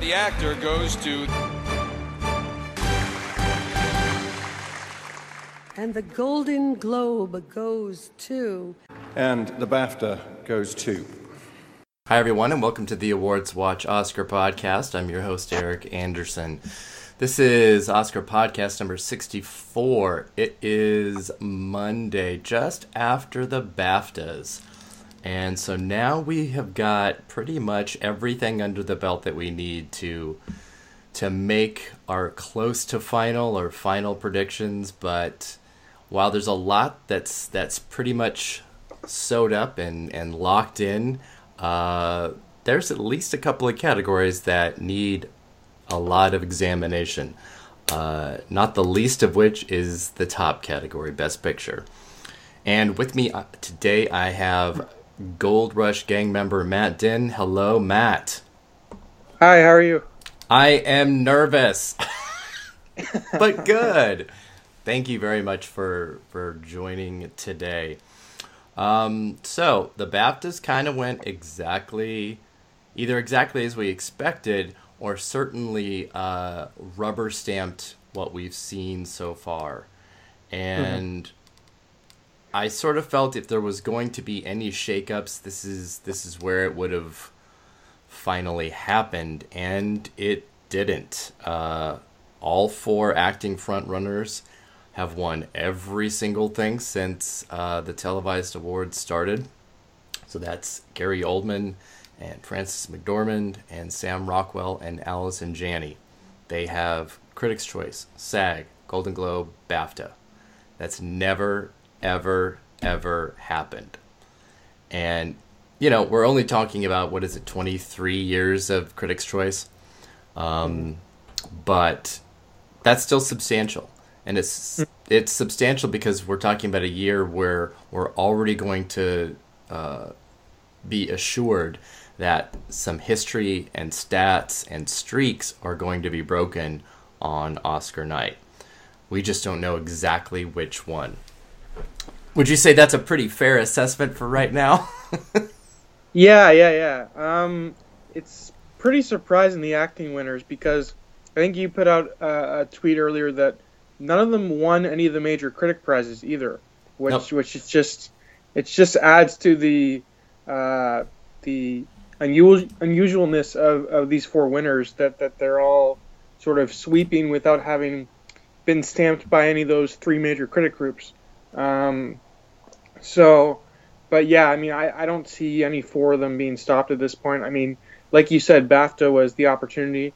The actor goes to... And the Golden Globe goes to... And the BAFTA goes to... Hi, everyone, and welcome to the Awards Watch Oscar podcast. I'm your host, Eric Anderson. This is Oscar podcast number 64. It is Monday, just after the BAFTAs. And so now we have got pretty much everything under the belt that we need to make our close to final or final predictions. But while there's a lot that's pretty much sewed up and locked in, there's at least a couple of categories that need a lot of examination, not the least of which is the top category, Best Picture. And with me today, I have Gold Rush gang member Matt Dinn. Hello, Matt. Hi, how are you? I am nervous, but good. Thank you very much for joining today. So the BAFTAs kind of went either exactly as we expected, or certainly rubber stamped what we've seen so far. And I sort of felt if there was going to be any shakeups, this is where it would have finally happened, and it didn't. All four acting frontrunners have won every single thing since the televised awards started. So that's Gary Oldman and Frances McDormand and Sam Rockwell and Allison Janney. They have Critics' Choice, SAG, Golden Globe, BAFTA. That's never, ever, ever happened. And, you know, we're only talking about, 23 years of Critics' Choice? But that's still substantial. And it's substantial because we're talking about a year where we're already going to be assured that some history and stats and streaks are going to be broken on Oscar night. We just don't know exactly which one. Would you say that's a pretty fair assessment for right now? Yeah. It's pretty surprising, the acting winners, because I think you put out a tweet earlier that none of them won any of the major critic prizes either, which is just adds to the unusualness of these four winners, that they're all sort of sweeping without having been stamped by any of those three major critic groups. But yeah, I mean, I don't see any four of them being stopped at this point. I mean, like you said, BAFTA was the opportunity.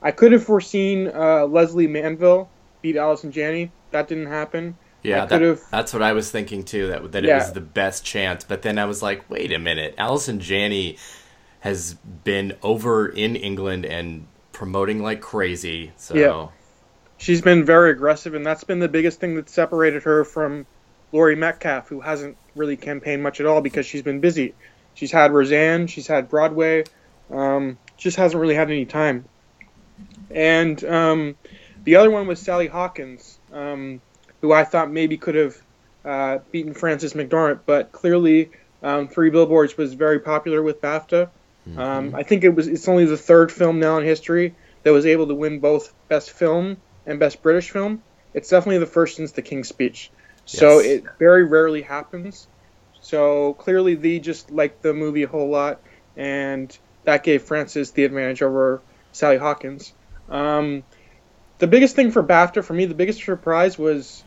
I could have foreseen Leslie Manville beat Allison Janney. That didn't happen. Yeah, that's what I was thinking too, that it was the best chance. But then I was like, wait a minute. Allison Janney has been over in England and promoting like crazy. So yeah. She's been very aggressive, and that's been the biggest thing that separated her from Laurie Metcalf, who hasn't really campaigned much at all because she's been busy. She's had Roseanne, she's had Broadway, just hasn't really had any time. And the other one was Sally Hawkins, who I thought maybe could have beaten Frances McDormand, but clearly Three Billboards was very popular with BAFTA. I think it's only the third film now in history that was able to win both Best Film and Best British Film. It's definitely the first since The King's Speech. So it very rarely happens. So clearly they just liked the movie a whole lot, and that gave Frances the advantage over Sally Hawkins. The biggest thing for BAFTA, for me, the biggest surprise was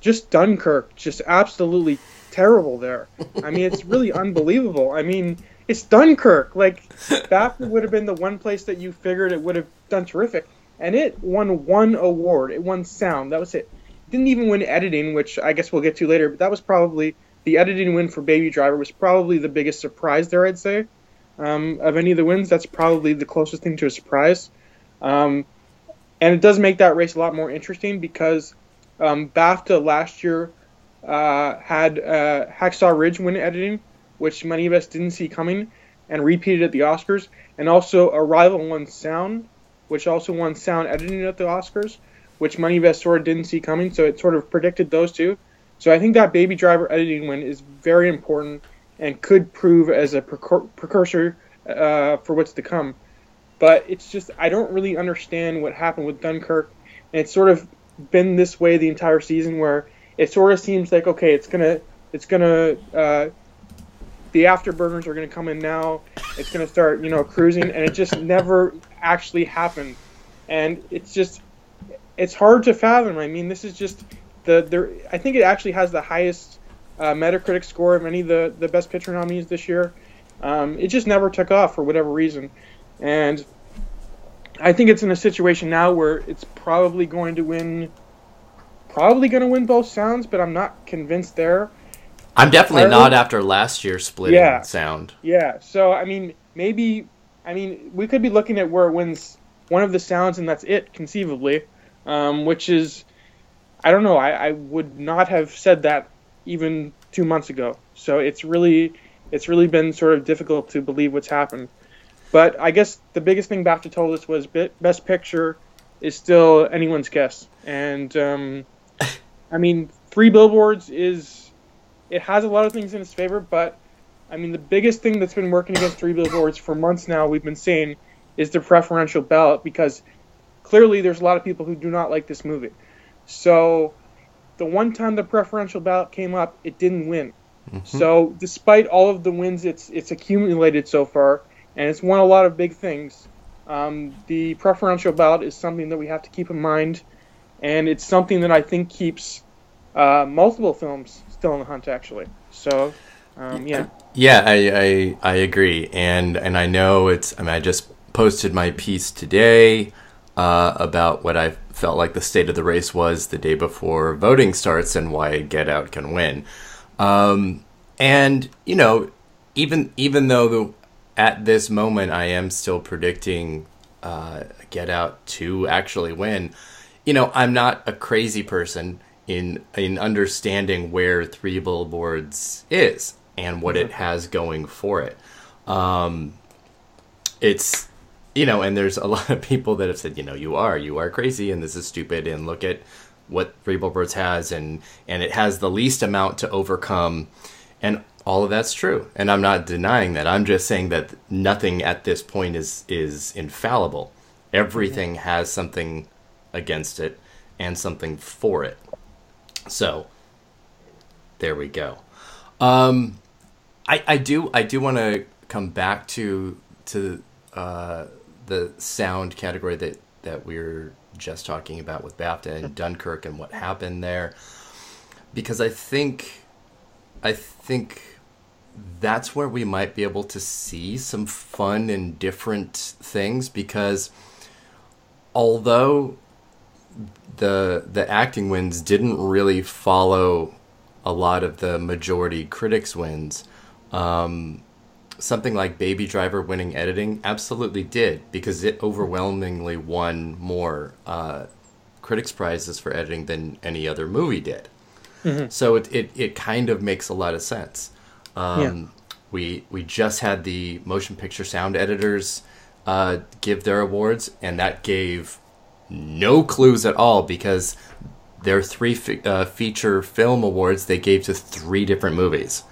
just Dunkirk. Just absolutely terrible there. I mean, it's really unbelievable. I mean, it's Dunkirk. Like, BAFTA would have been the one place that you figured it would have done terrific. And it won one award. It won sound. That was it. Didn't even win editing, which I guess we'll get to later. But that was probably, the editing win for Baby Driver was probably the biggest surprise there, I'd say. Of any of the wins, that's probably the closest thing to a surprise. And it does make that race a lot more interesting because BAFTA last year had Hacksaw Ridge win editing, which many of us didn't see coming, and repeated at the Oscars. And also Arrival won sound, which also won sound editing at the Oscars, which many of us sort of didn't see coming. So it sort of predicted those two. So I think that Baby Driver editing win is very important and could prove as a precursor for what's to come. But it's just, I don't really understand what happened with Dunkirk, and it's sort of been this way the entire season, where it sort of seems like, okay, it's gonna the afterburners are gonna come in now, it's gonna start, cruising, and it just never actually happened, and it's hard to fathom. I mean, this is just I think it actually has the highest Metacritic score of any of the Best Picture nominees this year. It just never took off for whatever reason, and I think it's in a situation now where it's probably going to win both sounds, but I'm not convinced there. I'm definitely not after last year's splitting sound. Yeah, so I mean, we could be looking at where it wins one of the sounds, and that's it, conceivably, which is, I don't know, I would not have said that even 2 months ago. So it's really been sort of difficult to believe what's happened. But I guess the biggest thing BAFTA told us was Best Picture is still anyone's guess. And, I mean, Three Billboards it has a lot of things in its favor, but, I mean, the biggest thing that's been working against Three Billboards for months now, we've been saying, is the preferential ballot, because clearly there's a lot of people who do not like this movie. So the one time the preferential ballot came up, it didn't win. Mm-hmm. So despite all of the wins it's accumulated so far, and it's won a lot of big things, the preferential ballot is something that we have to keep in mind, and it's something that I think keeps multiple films still in the hunt, actually. So, yeah. Yeah, I agree, and I know I just posted my piece today about what I felt like the state of the race was the day before voting starts and why Get Out can win. And even though at this moment I am still predicting Get Out to actually win, I'm not a crazy person in understanding where Three Billboards is and what it has going for it. It's, and there's a lot of people that have said, you are crazy and this is stupid, and look at what Three Billboards has, and it has the least amount to overcome, and all of that's true. And I'm not denying that. I'm just saying that nothing at this point is infallible. Everything has something against it and something for it. So there we go. I do want to come back to the sound category that we were just talking about with BAFTA and Dunkirk and what happened there, because I think that's where we might be able to see some fun and different things, because although the acting wins didn't really follow a lot of the majority critics wins, something like Baby Driver winning editing absolutely did, because it overwhelmingly won more critics prizes for editing than any other movie did. Mm-hmm. So it kind of makes a lot of sense. We just had the motion picture sound editors give their awards, and that gave no clues at all, because their three feature film awards they gave to 3 different movies.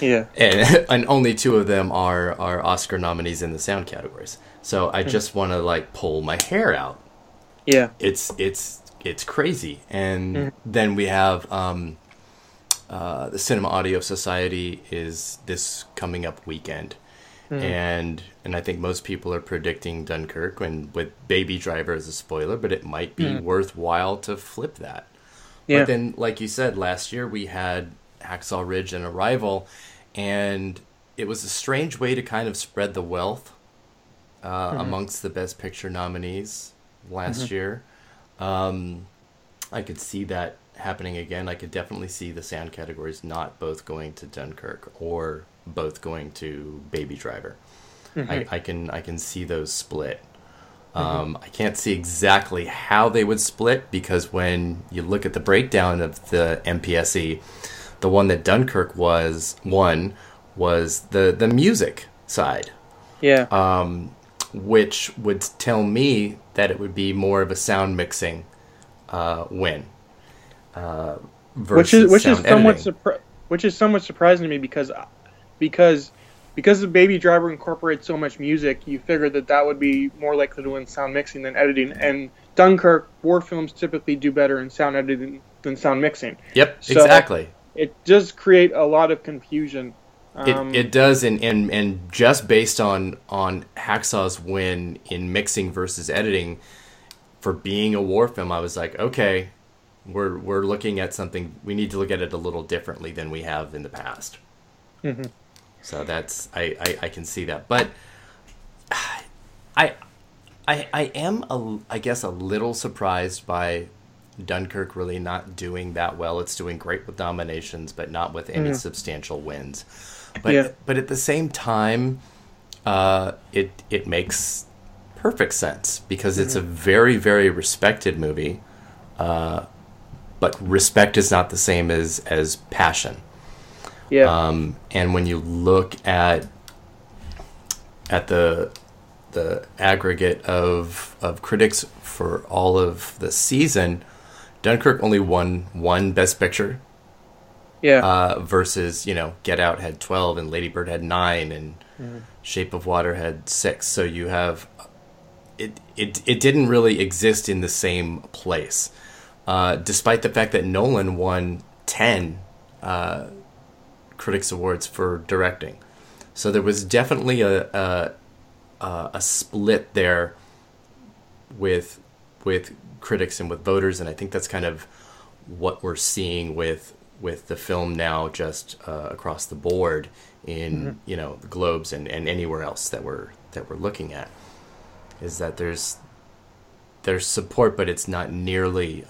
Yeah, and only 2 of them are Oscar nominees in the sound categories. So I just want to pull my hair out. Yeah, it's crazy. And then we have the Cinema Audio Society is this coming up weekend, and I think most people are predicting Dunkirk, and with Baby Driver as a spoiler, but it might be worthwhile to flip that. Yeah. But then, like you said, last year we had Hacksaw Ridge and Arrival, and it was a strange way to kind of spread the wealth amongst the Best Picture nominees last year. I could see that happening again. I could definitely see the sound categories not both going to Dunkirk or both going to Baby Driver. I can see those split. I can't see exactly how they would split, because when you look at the breakdown of the MPSE, the one that Dunkirk won was the music side. Yeah. Which would tell me that it would be more of a sound mixing win. Which is somewhat surprising to me, because because the Baby Driver incorporates so much music, you figure that would be more likely to win sound mixing than editing. And Dunkirk, war films typically do better in sound editing than sound mixing. Yep, so exactly. It does create a lot of confusion. It does, and just based on Hacksaw's win in mixing versus editing for being a war film, I was like, okay, we're looking at something. We need to look at it a little differently than we have in the past. Mm-hmm. So that's I can see that, but I am I guess a little surprised by Dunkirk really not doing that well. It's doing great with nominations, but not with any substantial wins. But at the same time, it makes perfect sense because it's a very, very respected movie. But respect is not the same as passion. Yeah. And when you look at the aggregate of critics for all of the season, Dunkirk only won one Best Picture. Yeah. Versus, Get Out had 12 and Lady Bird had 9 and Shape of Water had 6. So you have it didn't really exist in the same place. Despite the fact that Nolan won 10 Critics Awards for directing. So there was definitely a split there with critics and with voters, and I think that's kind of what we're seeing with the film now, just across the board in the Globes and anywhere else that we're looking at, is that there's support, but it's not nearly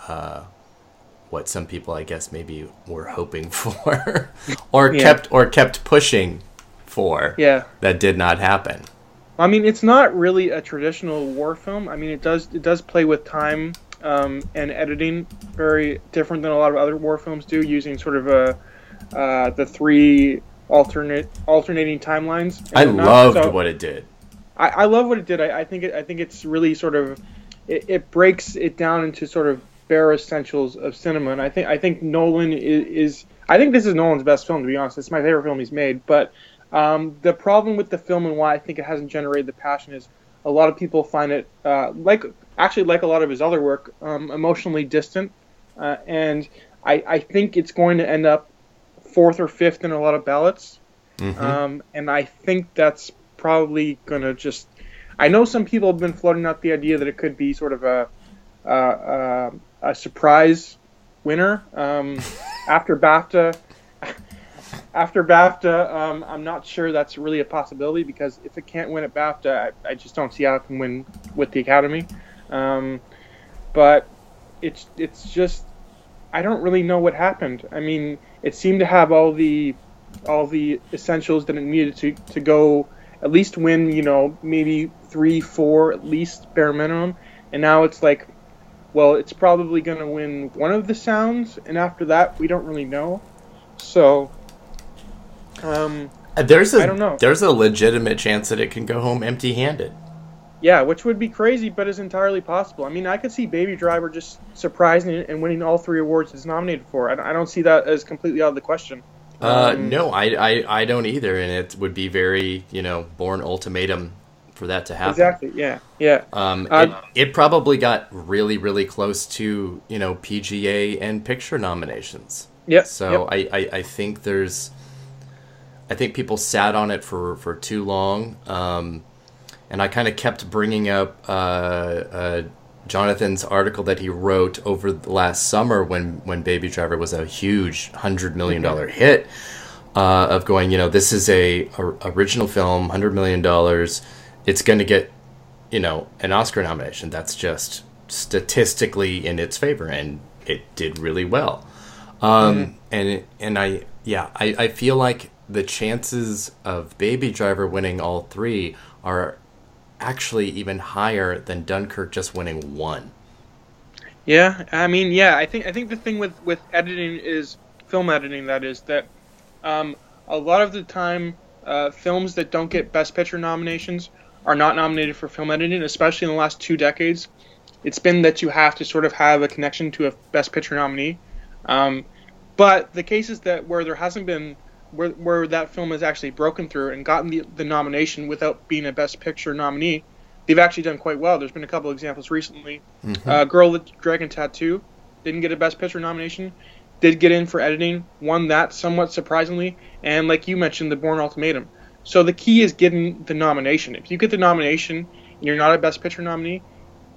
what some people, I guess, maybe were hoping for or kept pushing for. Yeah, that did not happen. I mean, it's not really a traditional war film. I mean, it does play with time and editing very different than a lot of other war films do, using sort of the 3 alternating timelines. I loved what it did. I love what it did. I think it's really sort of it breaks it down into sort of bare essentials of cinema, and I think Nolan is I think this is Nolan's best film, to be honest. It's my favorite film he's made, but the problem with the film and why I think it hasn't generated the passion is a lot of people find it like a lot of his other work emotionally distant, and I think it's going to end up 4th or 5th in a lot of ballots, and I think that's probably going to just. I know some people have been floating out the idea that it could be sort of a surprise winner after BAFTA. After BAFTA, I'm not sure that's really a possibility, because if it can't win at BAFTA, I just don't see how it can win with the Academy. But it's just, I don't really know what happened. I mean, it seemed to have all the essentials that it needed to go at least win, maybe 3, 4 at least bare minimum, and now it's like, well, it's probably going to win one of the sounds, and after that we don't really know. So I don't know. There's a legitimate chance that it can go home empty-handed. Yeah, which would be crazy, but is entirely possible. I mean, I could see Baby Driver just surprising and winning all 3 awards it's nominated for. I don't see that as completely out of the question. No, I don't either, and it would be very, Bourne ultimatum for that to happen. Exactly, yeah. It probably got really, really close to, PGA and picture nominations. Yeah. So yep. I think I think people sat on it for too long, and I kind of kept bringing up Jonathan's article that he wrote over the last summer when Baby Driver was a huge $100 million hit, of going, this is a original film, $100 million. It's going to get, an Oscar nomination. That's just statistically in its favor, and it did really well. And I feel like the chances of Baby Driver winning all 3 are actually even higher than Dunkirk just winning 1. Yeah, I mean, I think the thing with editing is film editing. That is that a lot of the time films that don't get Best Picture nominations are not nominated for film editing, especially in the last 2 decades. It's been that you have to sort of have a connection to a Best Picture nominee. But the cases where there hasn't been where that film has actually broken through and gotten the nomination without being a Best Picture nominee, they've actually done quite well. There's been a couple examples recently. Girl with Dragon Tattoo didn't get a Best Picture nomination, did get in for editing, won that somewhat surprisingly, and like you mentioned, The Bourne Ultimatum. So the key is getting the nomination. If you get the nomination and you're not a Best Picture nominee,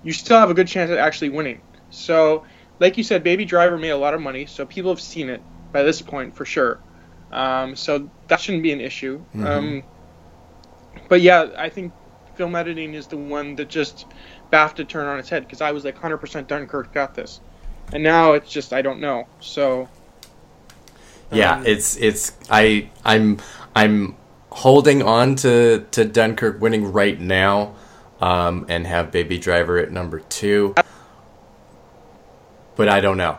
you still have a good chance at actually winning. So, like you said, Baby Driver made a lot of money, so people have seen it by this point for sure. So that shouldn't be an issue. But yeah, I think film editing is the one that just BAFTA turned on its head, because I was like 100% Dunkirk got this, and now it's just I don't know. So yeah, I'm holding on to Dunkirk winning right now, and have Baby Driver at number 2, but I don't know.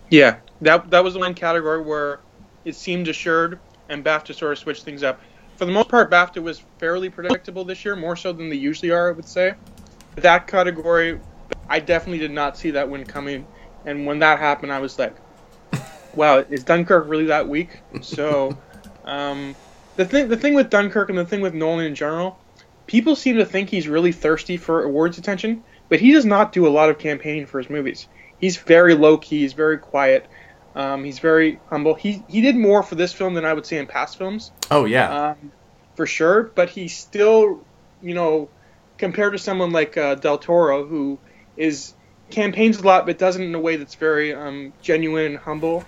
Yeah, that was the one category where it seemed assured, and BAFTA sort of switched things up. For the most part, BAFTA was fairly predictable this year, more so than they usually are, I would say. That category, I definitely did not see that win coming, and when that happened, I was like, wow, is Dunkirk really that weak? So, the thing with Dunkirk and the thing with Nolan in general, people seem to think he's really thirsty for awards attention, but he does not do a lot of campaigning for his movies. He's very low-key, he's very quiet, he's very humble. He did more for this film than I would say in past films. Oh, yeah. For sure, but he's still, compared to someone like Del Toro, who campaigns a lot but does it in a way that's very genuine and humble.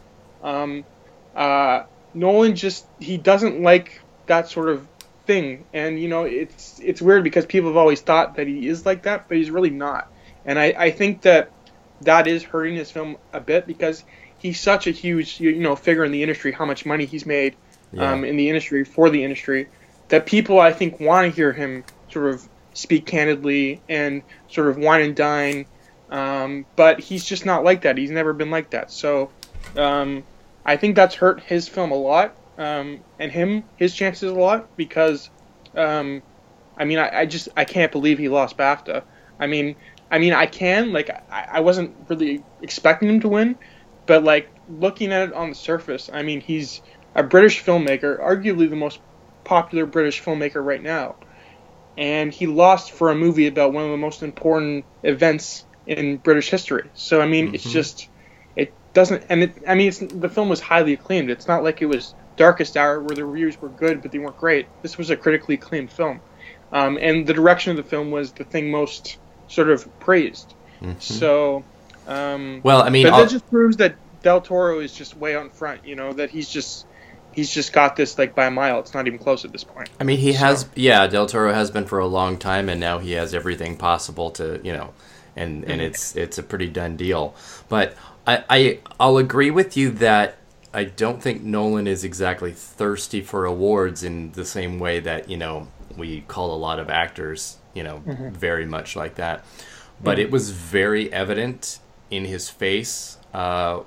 Nolan he doesn't like that sort of thing, and it's weird because people have always thought that he is like that, but he's really not. And I think that is hurting his film a bit, because he's such a huge figure in the industry, how much money he's made in the industry for the industry, that people I think want to hear him sort of speak candidly and sort of wine and dine, but he's just not like that. He's never been like that. So I think that's hurt his film a lot, and his chances a lot, because I can't believe he lost BAFTA. I wasn't really expecting him to win, but like looking at it on the surface, he's a British filmmaker, arguably the most popular British filmmaker right now, and he lost for a movie about one of the most important events in British history. So it's just, it doesn't, and the film was highly acclaimed. It's not like it was Darkest Hour where the reviews were good but they weren't great. This was a critically acclaimed film, and the direction of the film was the thing most sort of praised. So, but that just proves that Del Toro is just way out in front. That he's just got this like by a mile. It's not even close at this point. Del Toro has been for a long time, and now he has everything possible to, and it's a pretty done deal. But I'll agree with you that I don't think Nolan is exactly thirsty for awards in the same way that, we call a lot of actors, very much like that. But it was very evident in his face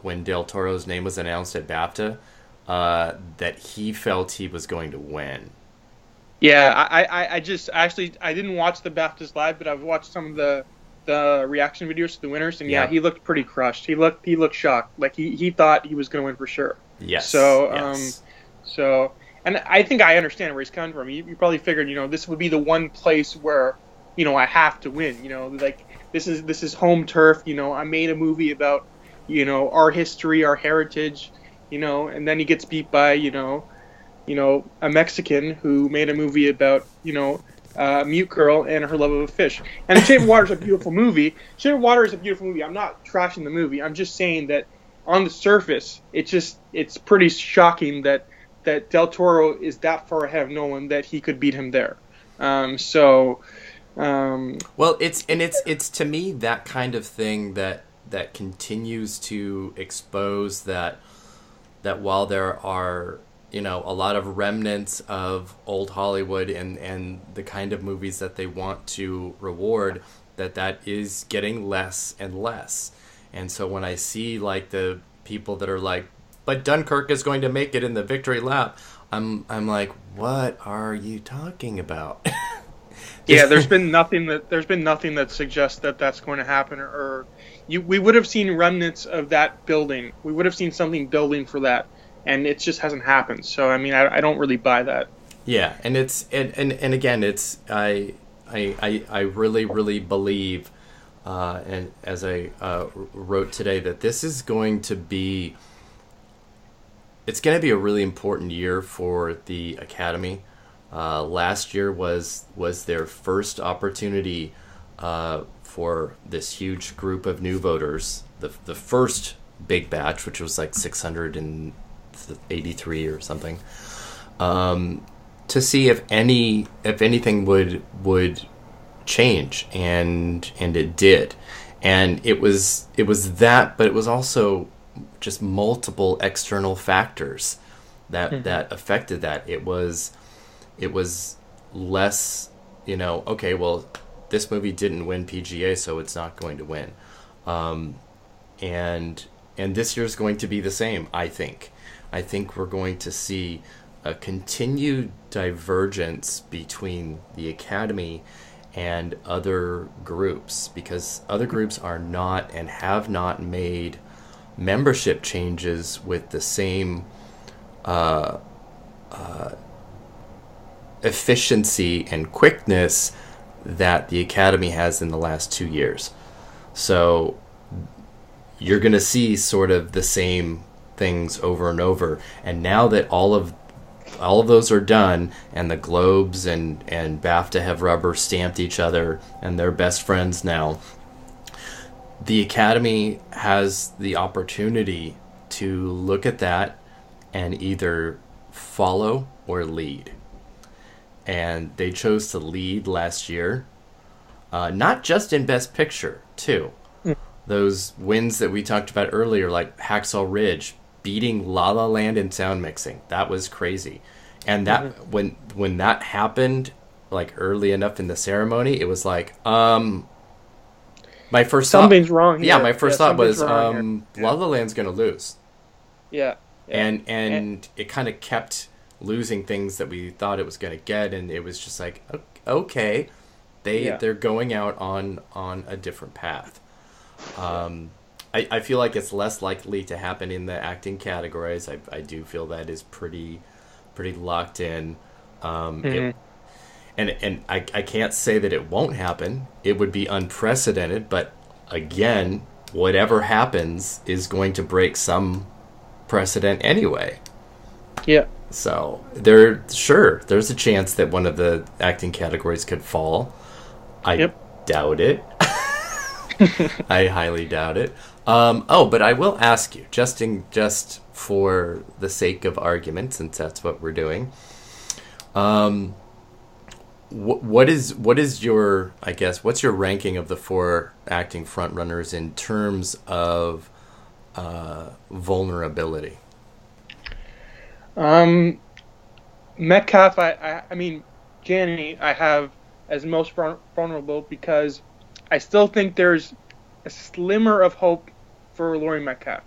when Del Toro's name was announced at BAFTA that he felt he was going to win. Yeah, I didn't watch the BAFTAs live, but I've watched some of the reaction videos to the winners, and he looked pretty crushed. He looked shocked. Like he thought he was going to win for sure. Yes. So and I think I understand where he's coming from. You probably figured, this would be the one place where, I have to win. Like this is home turf. I made a movie about, our history, our heritage. And then he gets beat by, a Mexican who made a movie about, a mute girl and her love of a fish. And Shape of Water is a beautiful movie. Shape of Water is a beautiful movie. I'm not trashing the movie. I'm just saying that on the surface, it's pretty shocking that Del Toro is that far ahead of Nolan that he could beat him there. Well, it's to me that kind of thing that continues to expose that while there are, a lot of remnants of old Hollywood and the kind of movies that they want to reward, that is getting less and less. And so when I see like the people that are like, but Dunkirk is going to make it in the victory lap, I'm like, what are you talking about? Yeah, there's been nothing that suggests that that's going to happen, we would have seen remnants of that building. We would have seen something building for that, and it just hasn't happened. So, I mean, I don't really buy that. Yeah, and again, it's I really, really believe, and as I wrote today, that this is going to be, it's going to be a really important year for the Academy. Last year was their first opportunity for this huge group of new voters, the first big batch, which was like 683 or something, to see if anything would change, and it did, and it was that, but it was also just multiple external factors that affected that. It was less, okay, well, this movie didn't win PGA, so it's not going to win, and this year's going to be the same. I think we're going to see a continued divergence between the Academy and other groups, because other groups are not and have not made membership changes with the same efficiency and quickness that the Academy has in the last 2 years. So you're going to see sort of the same things over and over. And now that all of those are done, and the Globes and BAFTA have rubber stamped each other, and they're best friends now, the Academy has the opportunity to look at that and either follow or lead. And they chose to lead last year, not just in Best Picture, too. Those wins that we talked about earlier, like Hacksaw Ridge, beating La La Land in sound mixing, that was crazy. And that when that happened, like early enough in the ceremony, it was like, my first something's wrong here. Yeah, my first thought was, La La Land's gonna lose. Yeah. And it kind of kept losing things that we thought it was going to get, and it was just like, okay, they're going out on a different path. I feel like it's less likely to happen in the acting categories. I do feel that is pretty locked in. And I can't say that it won't happen. It would be unprecedented, but again, whatever happens is going to break some precedent anyway. Yeah. So there's a chance that one of the acting categories could fall. I doubt it. I highly doubt it. But I will ask you, just for the sake of argument, since that's what we're doing. What is your, I guess, what's your ranking of the 4 acting frontrunners in terms of vulnerability? Metcalf, I mean, Janney, I have as most vulnerable, because I still think there's a slimmer of hope for Laurie Metcalf,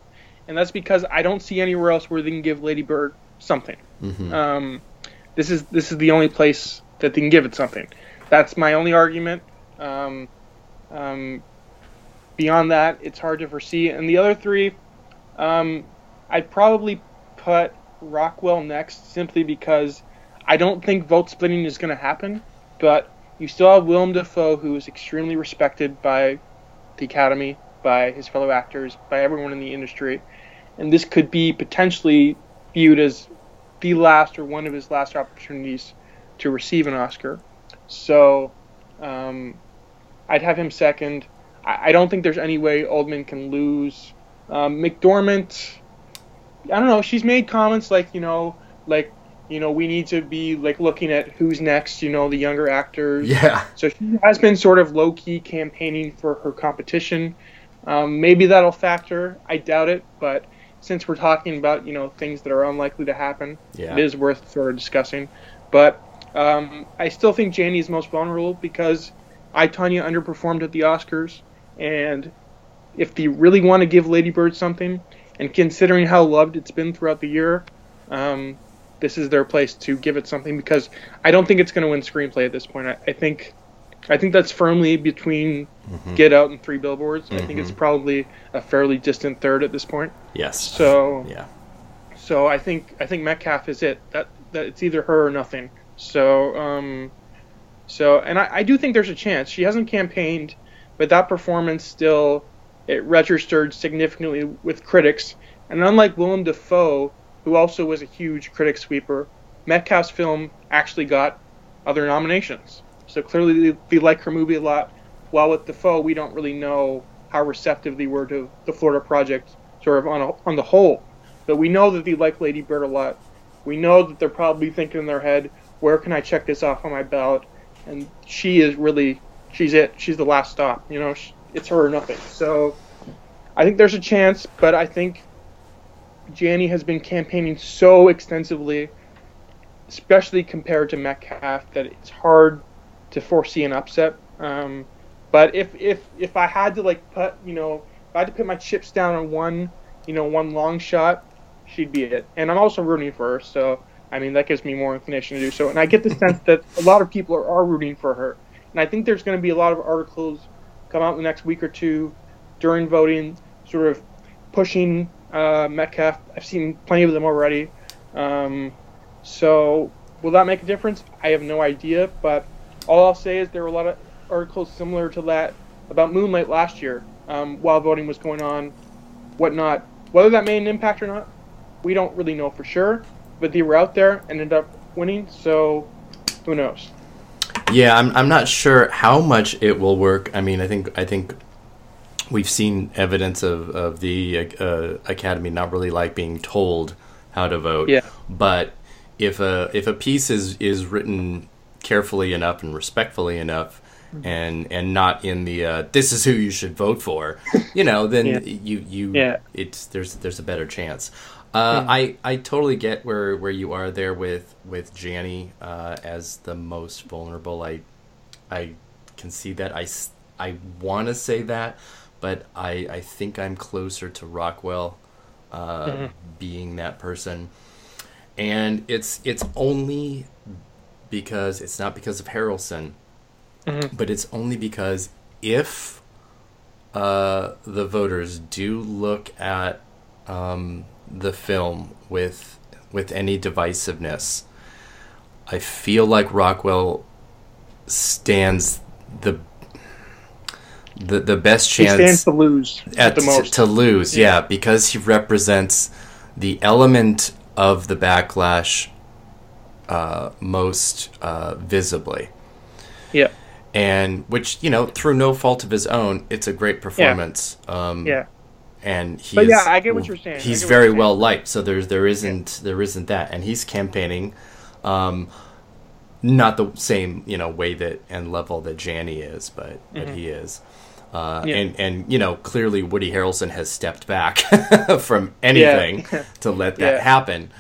and that's because I don't see anywhere else where they can give Lady Bird something. Mm-hmm. This is the only place that they can give it something. That's my only argument. Beyond that, it's hard to foresee. And the other 3, I'd probably put Rockwell next, simply because I don't think vote splitting is going to happen, but you still have Wilm Defoe, who is extremely respected by the Academy, by his fellow actors, by everyone in the industry, and this could be potentially viewed as the last or one of his last opportunities to receive an Oscar. So I'd have him second. I don't think there's any way Oldman can lose. McDormand, I don't know. She's made comments like, we need to be looking at who's next, the younger actors. Yeah. So she has been sort of low-key campaigning for her competition. Maybe that'll factor. I doubt it, but since we're talking about, things that are unlikely to happen, it is worth sort of discussing. But I still think Janney is most vulnerable, because Tonya underperformed at the Oscars, and if they really want to give Lady Bird something, and considering how loved it's been throughout the year, this is their place to give it something, because I don't think it's going to win Screenplay at this point. I think that's firmly between Get Out and Three Billboards. I think it's probably a fairly distant third at this point. Yes. So So I think Metcalf is it. That it's either her or nothing. So and I do think there's a chance. She hasn't campaigned, but that performance still, it registered significantly with critics. And unlike Wilm Defoe, who also was a huge critic sweeper, Metcalf's film actually got other nominations. So clearly they like her movie a lot. While with Defoe, we don't really know how receptive they were to the Florida Project sort of on the whole. But we know that they like Lady Bird a lot. We know that they're probably thinking in their head, where can I check this off on my ballot? And she is really, she's it. She's the last stop. You know, it's her or nothing. So I think there's a chance, but I think Janney has been campaigning so extensively, especially compared to Metcalf, that it's hard to foresee an upset. But if I had to put, if I had to put my chips down on one long shot, she'd be it. And I'm also rooting for her, so I mean that gives me more inclination to do so. And I get the sense that a lot of people are rooting for her. And I think there's going to be a lot of articles come out in the next week or two during voting, sort of pushing Metcalf. I've seen plenty of them already. So will that make a difference? I have no idea, but all I'll say is there were a lot of articles similar to that about Moonlight last year while voting was going on, whatnot. Whether that made an impact or not, we don't really know for sure, but they were out there and ended up winning, so who knows? Yeah, I'm not sure how much it will work. I mean, I think we've seen evidence of the Academy not really like being told how to vote. Yeah. But if a piece is written carefully enough and respectfully enough, and not in the this is who you should vote for, then there's a better chance. I totally get where you are there with Janney as the most vulnerable. I can see that. I want to say that, but I think I'm closer to Rockwell being that person, and it's only because it's not because of Harrelson. But it's only because if the voters do look at the film with any divisiveness, I feel like Rockwell stands the best chance. He stands to lose the most. To lose, yeah, because he represents the element of the backlash most visibly. Yeah. And which, through no fault of his own, it's a great performance. And I get what you're saying. He's very well liked, so there isn't that, and he's campaigning, not the same way that and level that Janney is, but he is, and clearly Woody Harrelson has stepped back from anything to let that happen.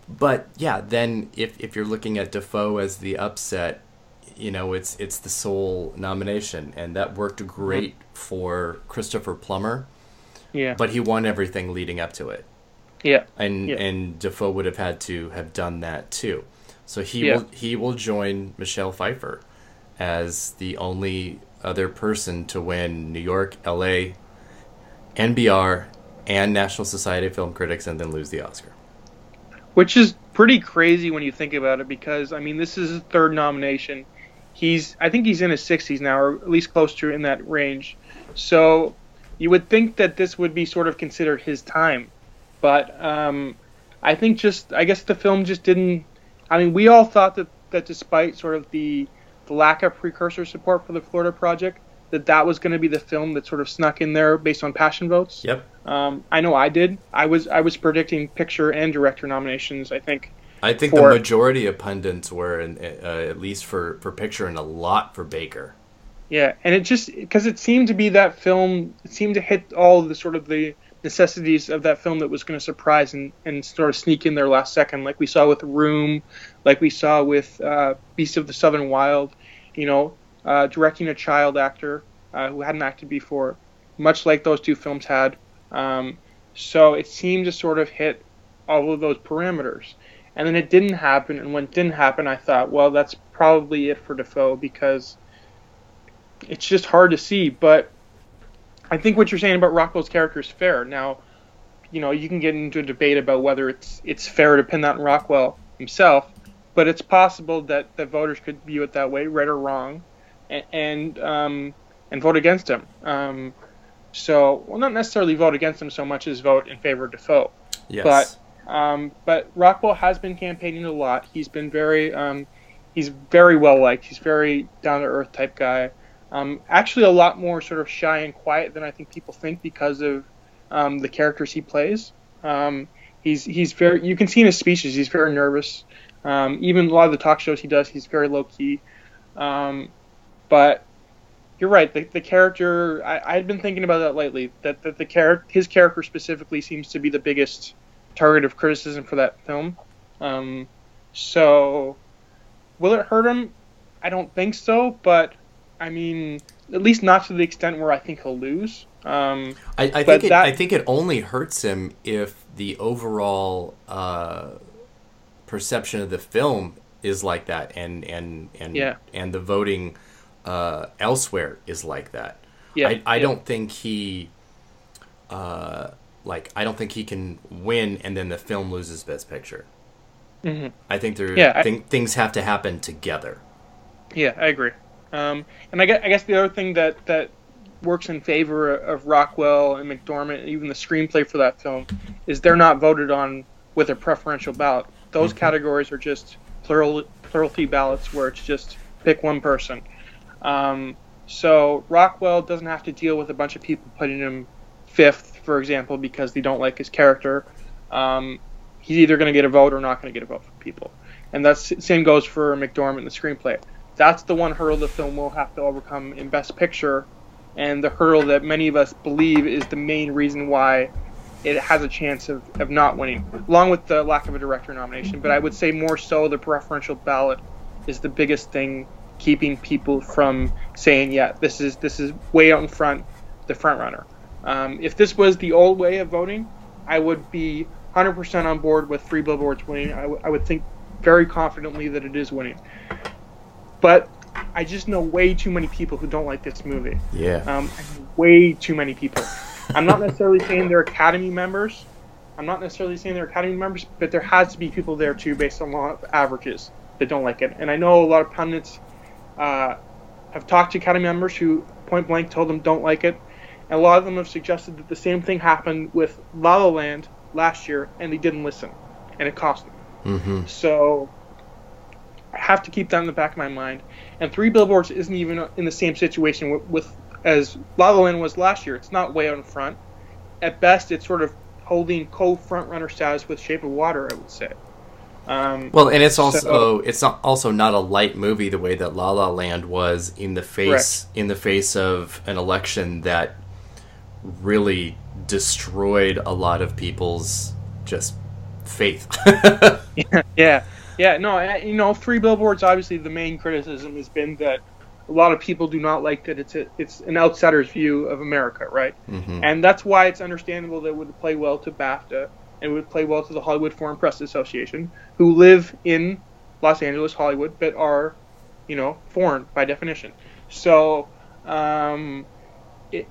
But then if you're looking at Defoe as the upset, it's the sole nomination, and that worked great for Christopher Plummer. Yeah. But he won everything leading up to it. Yeah. And Defoe would have had to have done that too. So he will join Michelle Pfeiffer as the only other person to win New York, LA, NBR, and National Society of Film Critics, and then lose the Oscar. Which is pretty crazy when you think about it, because this is his third nomination. I think he's in his 60s now, or at least close to in that range. So you would think that this would be sort of considered his time, but I guess the film just didn't. We all thought that despite sort of the lack of precursor support for the Florida Project, that was going to be the film that sort of snuck in there based on passion votes. Yep. I know I did. I was predicting picture and director nominations, I think. I think the majority of pundits were, at least for picture, and a lot for Baker. Yeah, and it just, because it seemed to be that film, it seemed to hit all the sort of the necessities of that film that was going to surprise and sort of sneak in there last second, like we saw with Room, like we saw with Beast of the Southern Wild, directing a child actor who hadn't acted before, much like those two films had. So it seemed to sort of hit all of those parameters. And then it didn't happen, and when it didn't happen, I thought, well, that's probably it for Defoe, because it's just hard to see. But I think what you're saying about Rockwell's character is fair. Now, you can get into a debate about whether it's fair to pin that on Rockwell himself, but it's possible that the voters could view it that way, right or wrong, and vote against him. Not necessarily vote against him so much as vote in favor of Defoe. Yes. But Rockwell has been campaigning a lot. He's been he's very well liked. He's very down to earth type guy. Actually, a lot more sort of shy and quiet than I think people think because of the characters he plays. He's very. You can see in his speeches he's very nervous. Even a lot of the talk shows he does, he's very low key. But you're right. The character. I'd been thinking about that lately. That his character specifically seems to be the biggest target of criticism for that film. So will it hurt him? I don't think so. But I mean, at least not to the extent where I think he'll lose. I think it only hurts him if the overall perception of the film is like that, and the voting elsewhere is like that. I don't think he I don't think he can win and then the film loses Best Picture. Mm-hmm. I think things have to happen together. Yeah, I agree. And I guess the other thing that works in favor of Rockwell and McDormand, even the screenplay for that film, is they're not voted on with a preferential ballot. Those categories are just plurality ballots where it's just pick one person. So Rockwell doesn't have to deal with a bunch of people putting him fifth, for example, because they don't like his character. He's either going to get a vote or not going to get a vote from people. And the same goes for McDormand and the screenplay. That's the one hurdle the film will have to overcome in Best Picture, and the hurdle that many of us believe is the main reason why it has a chance of not winning, along with the lack of a director nomination. But I would say more so the preferential ballot is the biggest thing keeping people from saying, yeah, this is way out in front, the frontrunner. If this was the old way of voting, I would be 100% on board with Three Billboards winning. I would think very confidently that it is winning. But I just know way too many people who don't like this movie. Yeah. Way too many people. I'm not necessarily saying they're Academy members. But there has to be people there too, based on a lot of averages, that don't like it. And I know a lot of pundits have talked to Academy members who point blank told them don't like it. And a lot of them have suggested that the same thing happened with La La Land last year, and they didn't listen, and it cost them. Mm-hmm. So I have to keep that in the back of my mind. And Three Billboards isn't even in the same situation with as La La Land was last year. It's not way out in front. At best, it's sort of holding co-frontrunner status with Shape of Water, I would say. Well, and it's also not a light movie the way that La La Land was in the face of an election that really destroyed a lot of people's just faith. Yeah. No, Three Billboards, obviously the main criticism has been that a lot of people do not like that it's an outsider's view of America, right? Mm-hmm. And that's why it's understandable that it would play well to BAFTA and would play well to the Hollywood Foreign Press Association, who live in Los Angeles, Hollywood, but are, foreign by definition. So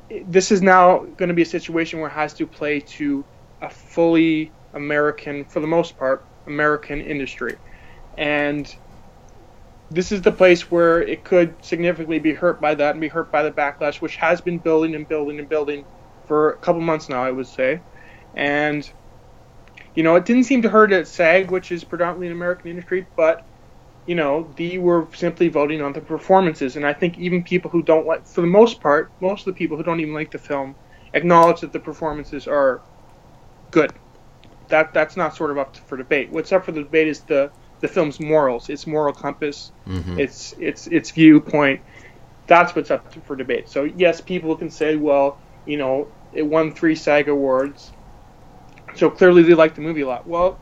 this is now going to be a situation where it has to play to a fully American, for the most part, American industry. And this is the place where it could significantly be hurt by that and be hurt by the backlash, which has been building and building and building for a couple months now, I would say. And, it didn't seem to hurt at SAG, which is predominantly an American industry, but, they were simply voting on the performances. And I think even people who don't like, for the most part, most of the people who don't even like the film acknowledge that the performances are good. That's not sort of up for debate. What's up for the debate is the film's morals, its moral compass, mm-hmm. its viewpoint. That's what's up for debate. So yes, people can say, well, it won 3 SAG awards, so clearly they like the movie a lot. Well,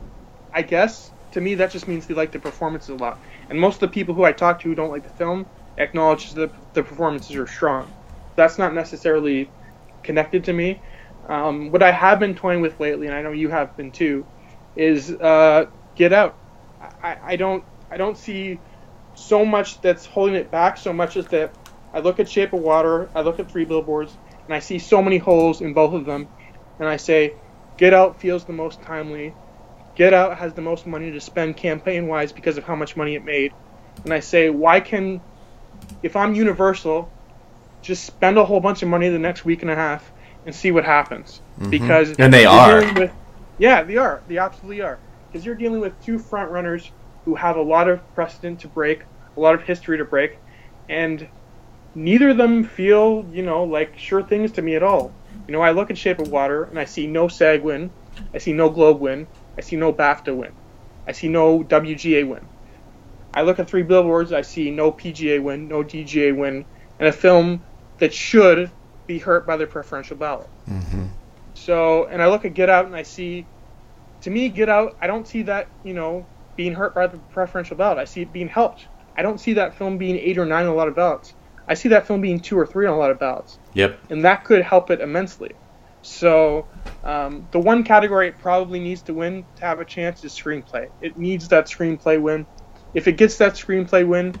I guess to me that just means they like the performances a lot. And most of the people who I talk to who don't like the film acknowledge that the performances are strong. That's not necessarily connected to me. What I have been toying with lately, and I know you have been too, is Get Out. I don't see so much that's holding it back so much as that I look at Shape of Water, I look at Three Billboards, and I see so many holes in both of them, and I say, Get Out feels the most timely. Get Out has the most money to spend campaign-wise because of how much money it made. And I say, if I'm Universal, just spend a whole bunch of money the next week and a half and see what happens. Because and they are. They are. They absolutely are. Because you're dealing with two frontrunners who have a lot of precedent to break, a lot of history to break, and neither of them feel, like sure things to me at all. I look at Shape of Water and I see no SAG win, I see no Globe win, I see no BAFTA win, I see no WGA win. I look at Three Billboards, I see no PGA win, no DGA win, and a film that should be hurt by the preferential ballot. So, and I look at Get Out and I see, to me, Get Out, I don't see that, being hurt by the preferential ballot. I see it being helped. I don't see that film being 8 or 9 on a lot of ballots. I see that film being 2 or 3 on a lot of ballots. Yep. And that could help it immensely. So the one category it probably needs to win to have a chance is screenplay. It needs that screenplay win. If it gets that screenplay win,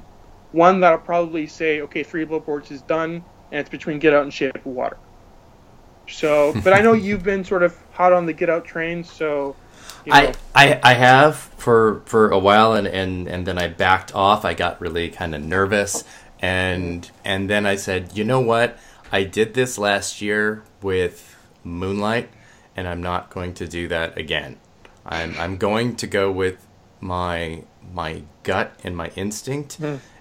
one that'll probably say, okay, Three Billboards is done, and it's between Get Out and Shape of Water. So, but I know you've been sort of hot on the Get Out train, so... I have for a while, and then I backed off. I got really kind of nervous, and then I said, you know what? I did this last year with Moonlight, and I'm not going to do that again. I'm going to go with my gut and my instinct,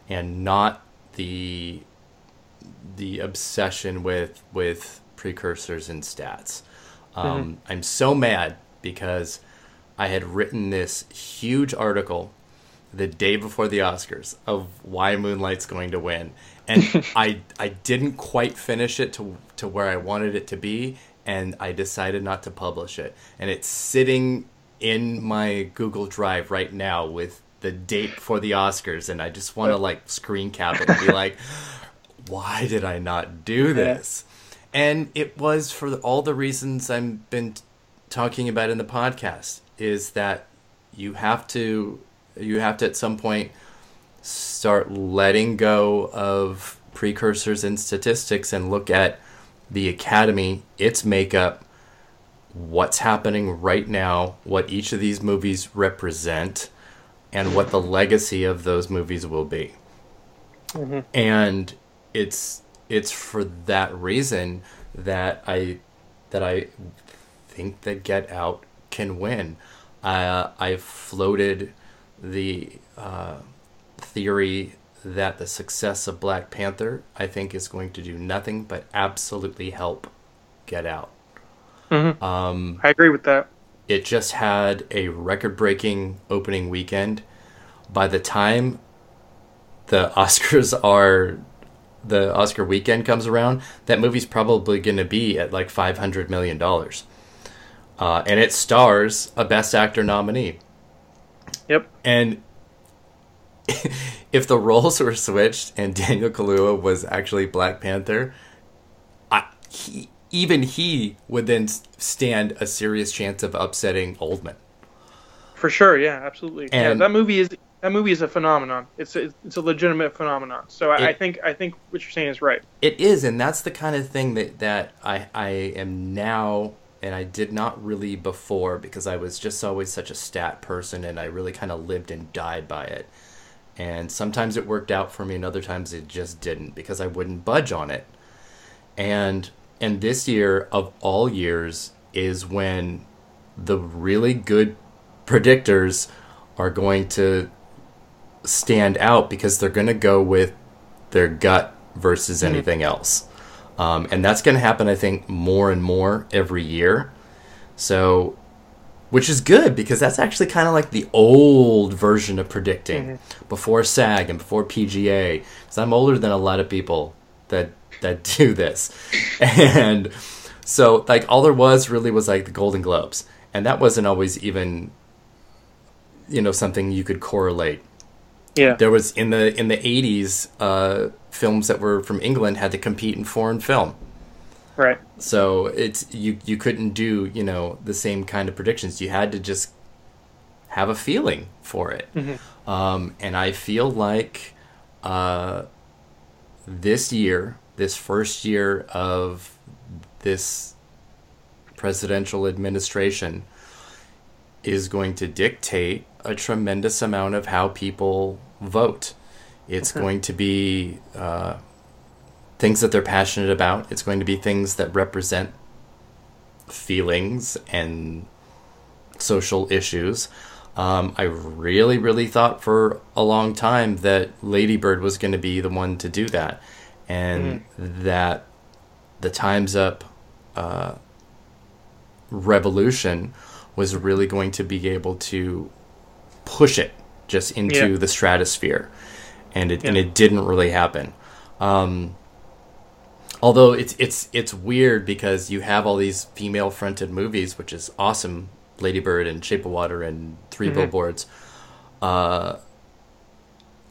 and not the obsession with precursors and stats. I'm so mad because I had written this huge article the day before the Oscars of why Moonlight's going to win. And I didn't quite finish it to where I wanted it to be, and I decided not to publish it. And it's sitting in my Google Drive right now with the date for the Oscars, and I just want to screen cap it and be like, why did I not do this? And it was for all the reasons I've been talking about in the podcast, is that you have to at some point start letting go of precursors and statistics and look at the Academy, its makeup, what's happening right now, what each of these movies represent, and what the legacy of those movies will be. And it's for that reason that I think that Get Out can win. I floated the theory that the success of Black Panther, I think, is going to do nothing but absolutely help Get Out. I agree with that. It just had a record-breaking opening weekend. By the time the Oscar weekend comes around, that movie's probably going to be at like $500 million. And it stars a Best Actor nominee. Yep. And if the roles were switched and Daniel Kaluuya was actually Black Panther, even he would then stand a serious chance of upsetting Oldman. For sure, yeah, absolutely. And that movie is a phenomenon. It's a legitimate phenomenon. So I think what you're saying is right. It is, and that's the kind of thing that I am now, and I did not really before, because I was just always such a stat person, and I really kind of lived and died by it. And sometimes it worked out for me, and other times it just didn't, because I wouldn't budge on it. And this year, of all years, is when the really good predictors are going to stand out, because they're going to go with their gut versus anything else. And that's going to happen, I think, more and more every year. So, which is good, because that's actually kind of like the old version of predicting before SAG and before PGA. Because I'm older than a lot of people that do this. And so, like, all there was really was like the Golden Globes. And that wasn't always even, something you could correlate. Yeah. There was in the 80s, films that were from England had to compete in foreign film. Right. So it's you couldn't do, the same kind of predictions. You had to just have a feeling for it. And I feel like this year, this first year of this presidential administration is going to dictate a tremendous amount of how people vote. It's going to be things that they're passionate about. It's going to be things that represent feelings and social issues. I really, really thought for a long time that Lady Bird was going to be the one to do that, and that the Time's Up revolution was really going to be able to push it just into the stratosphere, and it didn't really happen. Although it's weird because you have all these female-fronted movies, which is awesome, Lady Bird and Shape of Water and Three Billboards, and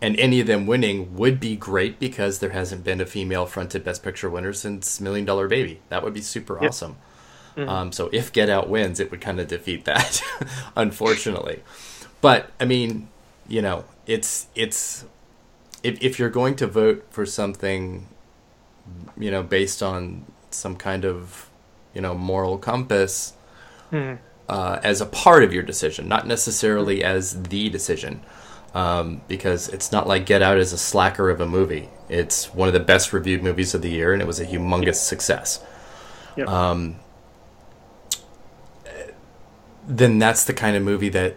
any of them winning would be great because there hasn't been a female-fronted Best Picture winner since $1 Million Baby. That would be super awesome. So if Get Out wins, it would kind of defeat that, unfortunately. But I mean, you know, it's if you're going to vote for something, you know, based on some kind of, you know, moral compass, as a part of your decision, not necessarily as the decision, because it's not like Get Out is a slacker of a movie. It's one of the best reviewed movies of the year, and it was a humongous success. Then that's the kind of movie that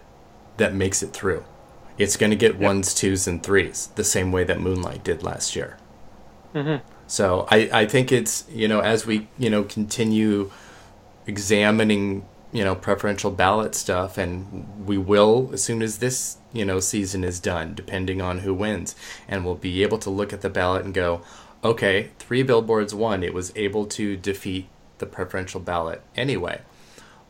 makes it through. It's going to get 1s, 2s, and 3s, the same way that Moonlight did last year. So I think it's, you know, as we, you know, continue examining, you know, preferential ballot stuff, and we will as soon as this, you know, season is done, depending on who wins, and we'll be able to look at the ballot and go, okay, Three Billboards won. It was able to defeat the preferential ballot anyway.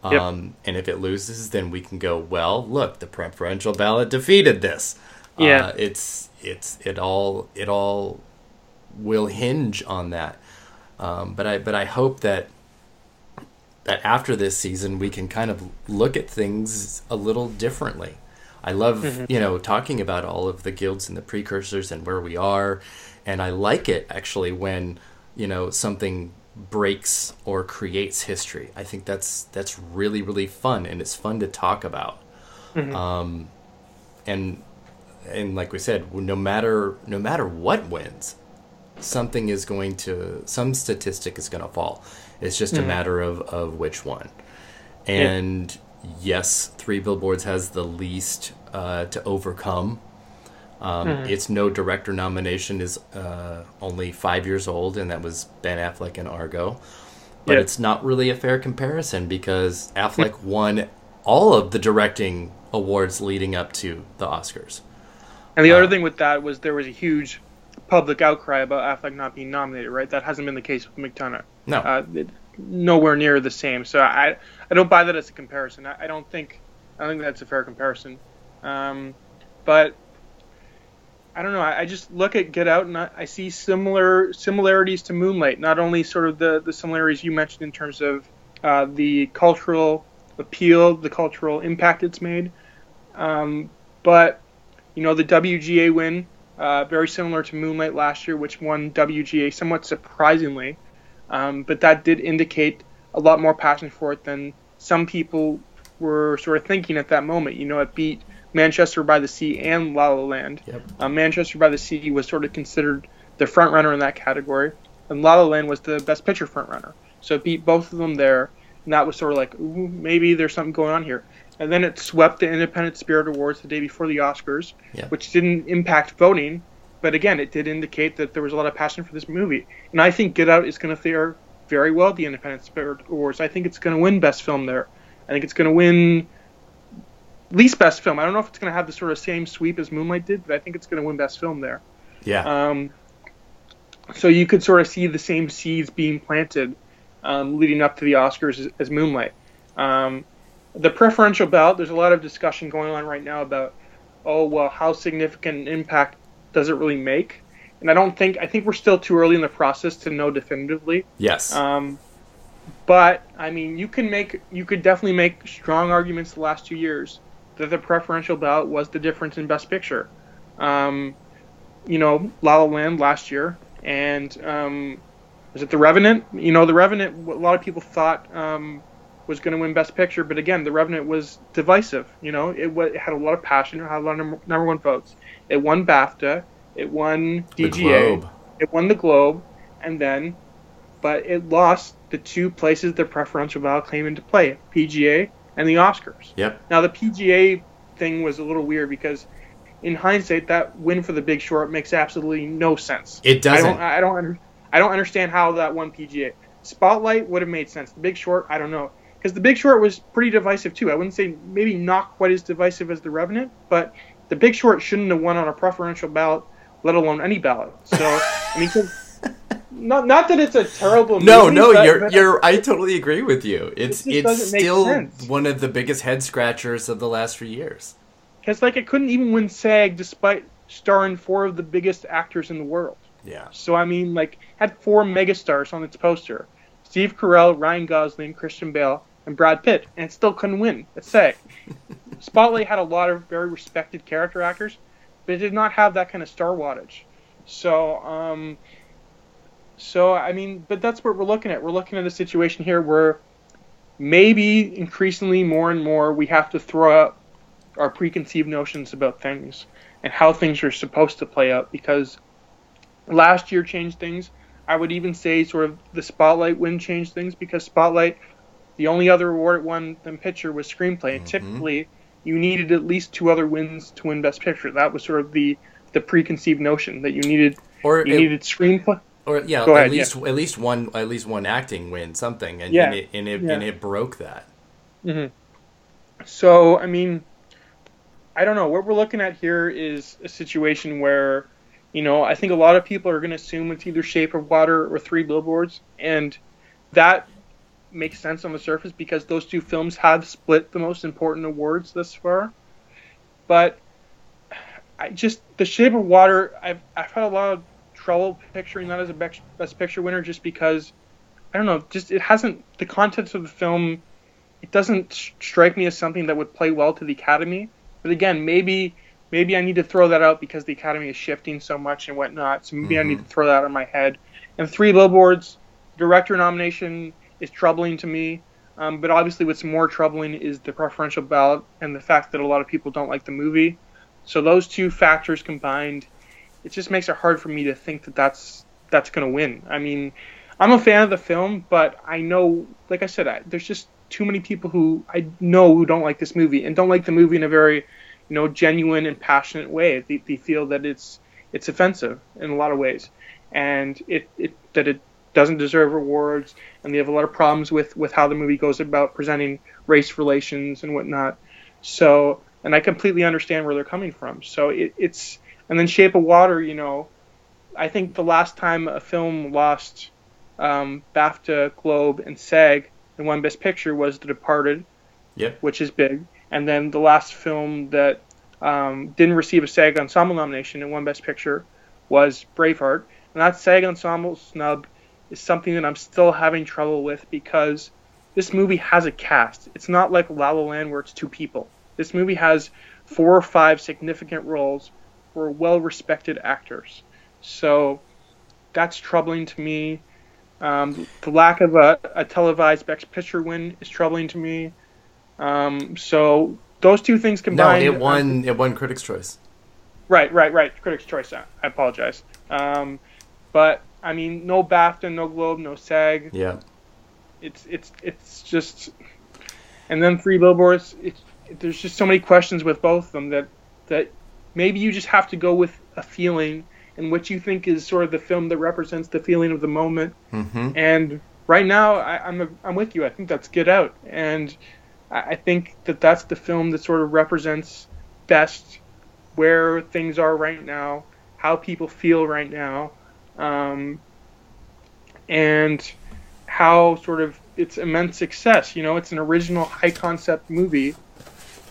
And if it loses, then we can go, well, look, the preferential ballot defeated this. It all will hinge on that. But I hope that after this season we can kind of look at things a little differently. I love you know, talking about all of the guilds and the precursors and where we are, and I like it actually when, you know, something breaks or creates history. I think that's really, really fun, and it's fun to talk about. And like we said, no matter what wins, some statistic is going to fall. It's just a matter of which one. And yes, Three Billboards has the least to overcome. Its no director nomination is only 5 years old, and that was Ben Affleck in Argo. But it's not really a fair comparison because Affleck won all of the directing awards leading up to the Oscars. And the other thing with that was there was a huge public outcry about Affleck not being nominated, right? That hasn't been the case with McDonough. No. Nowhere near the same. So I don't buy that as a comparison. I don't think that's a fair comparison. But I don't know. I just look at Get Out and I see similarities to Moonlight. Not only sort of the similarities you mentioned in terms of the cultural appeal, the cultural impact it's made, but you know, the WGA win, very similar to Moonlight last year, which won WGA somewhat surprisingly, but that did indicate a lot more passion for it than some people were sort of thinking at that moment. You know, it beat Manchester by the Sea and La La Land. Manchester by the Sea was sort of considered the frontrunner in that category, and La La Land was the Best Picture frontrunner. So it beat both of them there, and that was sort of like, ooh, maybe there's something going on here. And then it swept the Independent Spirit Awards the day before the Oscars, which didn't impact voting, but again, it did indicate that there was a lot of passion for this movie. And I think Get Out is going to fare very well at the Independent Spirit Awards. I think it's going to win Best Film there. I think it's going to win least Best Film. I don't know if it's going to have the sort of same sweep as Moonlight did, but I think it's going to win Best Film there. So you could sort of see the same seeds being planted leading up to the Oscars as Moonlight. The preferential ballot, there's a lot of discussion going on right now about, how significant an impact does it really make? And I think we're still too early in the process to know definitively. But I mean, you could definitely make strong arguments the last 2 years that the preferential ballot was the difference in Best Picture. You know, La La Land last year, and was it The Revenant? You know, The Revenant, a lot of people thought was going to win Best Picture, but again, The Revenant was divisive. You know, it had a lot of passion, it had a lot of number one votes. It won BAFTA, it won DGA, it won the Globe, but it lost the two places the preferential ballot came into play, PGA and the Oscars. Yep. Now, the PGA thing was a little weird because, in hindsight, that win for The Big Short makes absolutely no sense. It doesn't. I don't understand how that won PGA. Spotlight would have made sense. The Big Short, I don't know. Because The Big Short was pretty divisive, too. I wouldn't say maybe not quite as divisive as The Revenant, but The Big Short shouldn't have won on a preferential ballot, let alone any ballot. So, I mean, not that it's a terrible movie. No, I totally agree with you. It's still one of the biggest head scratchers of the last few years. Because, like, it couldn't even win SAG despite starring four of the biggest actors in the world. Yeah. So, I mean, like, had four megastars on its poster. Steve Carell, Ryan Gosling, Christian Bale, and Brad Pitt. And it still couldn't win at SAG. Spotlight had a lot of very respected character actors, but it did not have that kind of star wattage. So, I mean, but that's what we're looking at. We're looking at a situation here where maybe increasingly more and more we have to throw out our preconceived notions about things and how things are supposed to play out, because last year changed things. I would even say sort of the Spotlight win changed things, because Spotlight, the only other award it won than picture was Screenplay. And typically, you needed at least two other wins to win Best Picture. That was sort of the preconceived notion that you needed Screenplay. Or at least one acting win, something, and it broke that. Mm-hmm. So I mean, I don't know. What we're looking at here is a situation where, you know, I think a lot of people are going to assume it's either Shape of Water or Three Billboards, and that makes sense on the surface because those two films have split the most important awards thus far. But The Shape of Water, I've had a lot of trouble picturing that as a Best Picture winner, just because, I don't know, just it hasn't, the contents of the film, it doesn't strike me as something that would play well to the Academy. But again, maybe I need to throw that out because the Academy is shifting so much and whatnot, so maybe I need to throw that out of my head. And Three Billboards, director nomination is troubling to me, but obviously what's more troubling is the preferential ballot and the fact that a lot of people don't like the movie. So those two factors combined, it just makes it hard for me to think that that's going to win. I mean, I'm a fan of the film, but I know, like I said, there's just too many people who I know who don't like this movie, and don't like the movie in a very, you know, genuine and passionate way. They feel that it's offensive in a lot of ways, and that it doesn't deserve awards, and they have a lot of problems with how the movie goes about presenting race relations and whatnot. So, and I completely understand where they're coming from. So it's, and then Shape of Water, you know, I think the last time a film lost BAFTA, Globe, and SAG and won Best Picture was The Departed, which is big. And then the last film that didn't receive a SAG Ensemble nomination and won Best Picture was Braveheart. And that SAG Ensemble snub is something that I'm still having trouble with, because this movie has a cast. It's not like La La Land where it's two people. This movie has 4 or 5 significant roles for well-respected actors. So that's troubling to me. The lack of a televised Best Picture win is troubling to me. So those two things combined. No, it won Critics' Choice. Right. Critics' Choice. I apologize. But I mean, no BAFTA, no Globe, no SAG. Yeah. It's just, and then Three Billboards. There's just so many questions with both of them that maybe you just have to go with a feeling and what you think is sort of the film that represents the feeling of the moment. Mm-hmm. And right now, I'm with you. I think that's Get Out, and I think that's the film that sort of represents best where things are right now, how people feel right now, and how sort of its immense success. You know, it's an original high concept movie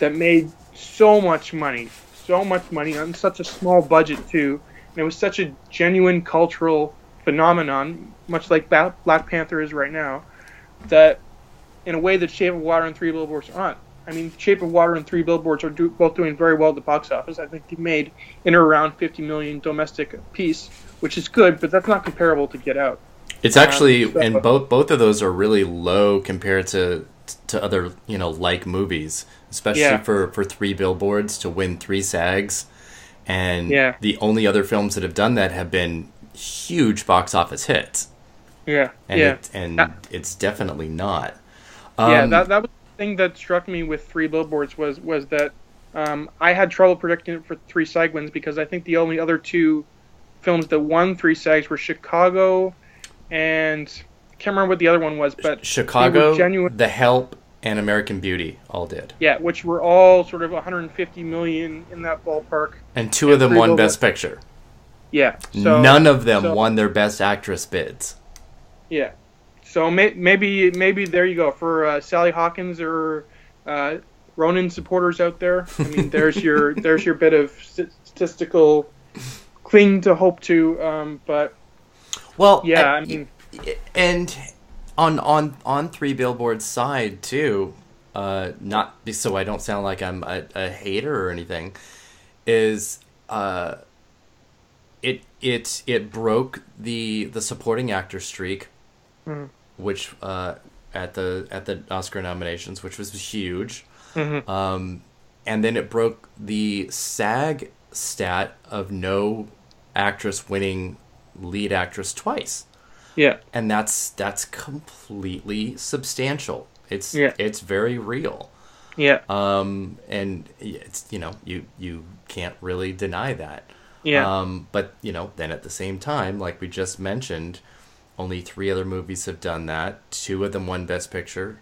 that made so much money on such a small budget too. And it was such a genuine cultural phenomenon, much like Black Panther is right now, that in a way that Shape of Water and Three Billboards aren't. I mean, Shape of Water and Three Billboards are both doing very well at the box office. I think they made in or around 50 million domestic apiece, which is good, but that's not comparable to Get Out. It's actually, and both of those are really low compared to to other, like movies, especially Yeah. for Three Billboards to win 3 SAGs. And Yeah. the only other films that have done that have been huge box office hits. Yeah. And yeah. it's definitely not. Yeah, that was the thing that struck me with Three Billboards was that I had trouble predicting it for 3 SAG wins because I think the only other 2 films that won 3 SAGs were Chicago and I can't remember what the other one was, but Chicago, they were The Help, and American Beauty all did. Yeah, which were all sort of 150 million in that ballpark. And 2 of them Three won Billboards. Best Picture. Yeah. So, None of them won their Best Actress bids. Yeah. So maybe there you go for Sally Hawkins or Ronin supporters out there. I mean, there's your bit of statistical cling to hope to. But well, yeah, I mean, and on Three Billboards' side too, not so I don't sound like I'm a hater or anything, is it broke the supporting actor streak. Mm-hmm. Which at the Oscar nominations, which was huge, mm-hmm. And then it broke the SAG stat of no actress winning lead actress twice. Yeah, and that's completely substantial. It's very real. Yeah, and it's you can't really deny that. Yeah, but then at the same time, like we just mentioned. Only 3 other movies have done that. 2 of them won Best Picture.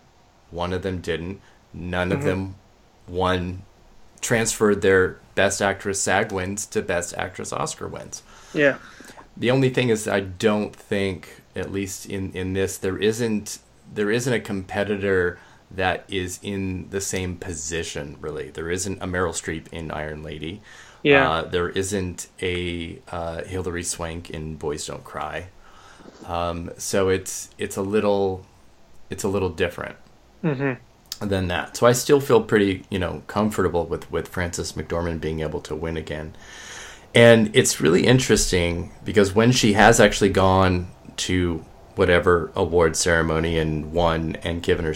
1 of them didn't. None of them transferred their Best Actress SAG wins to Best Actress Oscar wins. Yeah. The only thing is I don't think, at least in this, there isn't a competitor that is in the same position, really. There isn't a Meryl Streep in Iron Lady. Yeah. There isn't a Hilary Swank in Boys Don't Cry. So it's a little different than that. So I still feel pretty comfortable with Frances McDormand being able to win again. And it's really interesting because when she has actually gone to whatever award ceremony and won and given her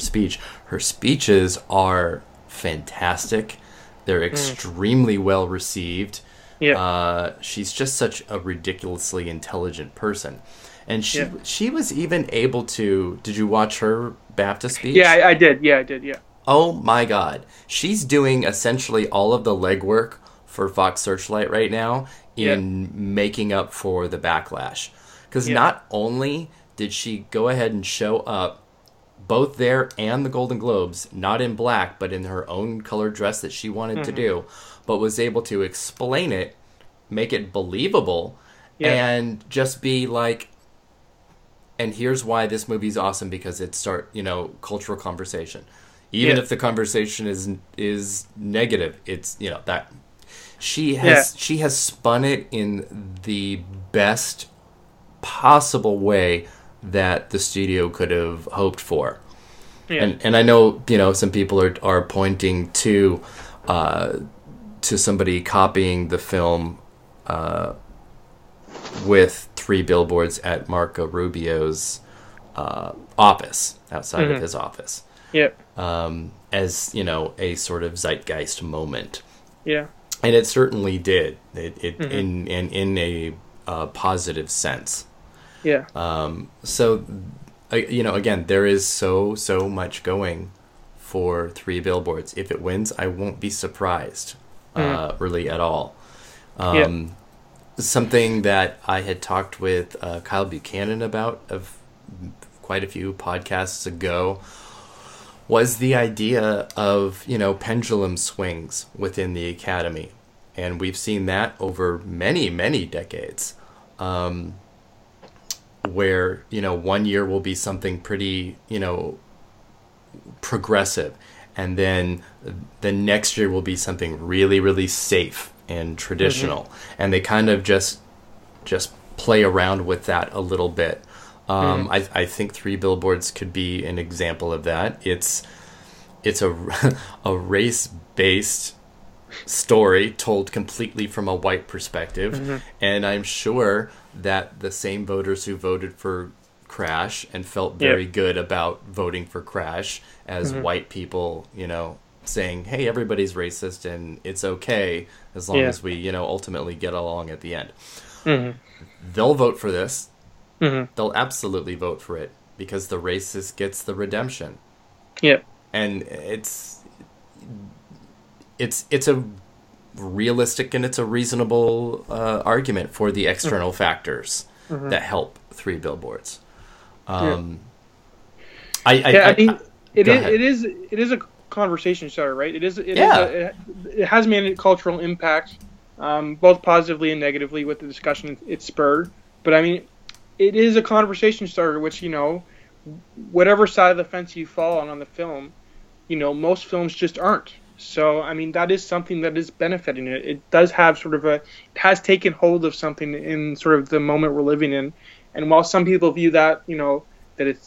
speeches are fantastic. They're extremely well received. Yeah. She's just such a ridiculously intelligent person. And she was even able to... Did you watch her BAFTA speech? Yeah, I did. Yeah, I did, yeah. Oh, my God. She's doing essentially all of the legwork for Fox Searchlight right now in making up for the backlash. Because not only did she go ahead and show up both there and the Golden Globes, not in black, but in her own colored dress that she wanted to do, but was able to explain it, make it believable, and just be like... And here's why this movie's awesome, because it cultural conversation. Even if the conversation is negative, it's that she has spun it in the best possible way that the studio could have hoped for. Yeah. And I know some people are pointing to somebody copying the film with Three Billboards at Marco Rubio's office, outside of his office. Yep. As, a sort of zeitgeist moment. Yeah. And it certainly did. In a positive sense. Yeah. So, again, there is so much going for Three Billboards. If it wins, I won't be surprised, really at all. Something that I had talked with Kyle Buchanan about of quite a few podcasts ago was the idea of, pendulum swings within the Academy. And we've seen that over many, many decades, where, 1 year will be something pretty, progressive. And then the next year will be something really, really safe and traditional, and they kind of just play around with that a little bit. I think Three Billboards could be an example of that. It's a race-based story told completely from a white perspective, and I'm sure that the same voters who voted for Crash and felt very good about voting for Crash as white people, saying, hey, everybody's racist and it's okay as long as we, ultimately get along at the end. They'll vote for this. They'll absolutely vote for it because the racist gets the redemption. And it's a realistic and it's a reasonable argument for the external factors that help Three Billboards. It is a conversation starter, right? It has made a cultural impact, both positively and negatively with the discussion it spurred. But I mean, it is a conversation starter, which, whatever side of the fence you fall on the film, most films just aren't. So, I mean, that is something that is benefiting it. It does have it has taken hold of something in sort of the moment we're living in. And while some people view that, that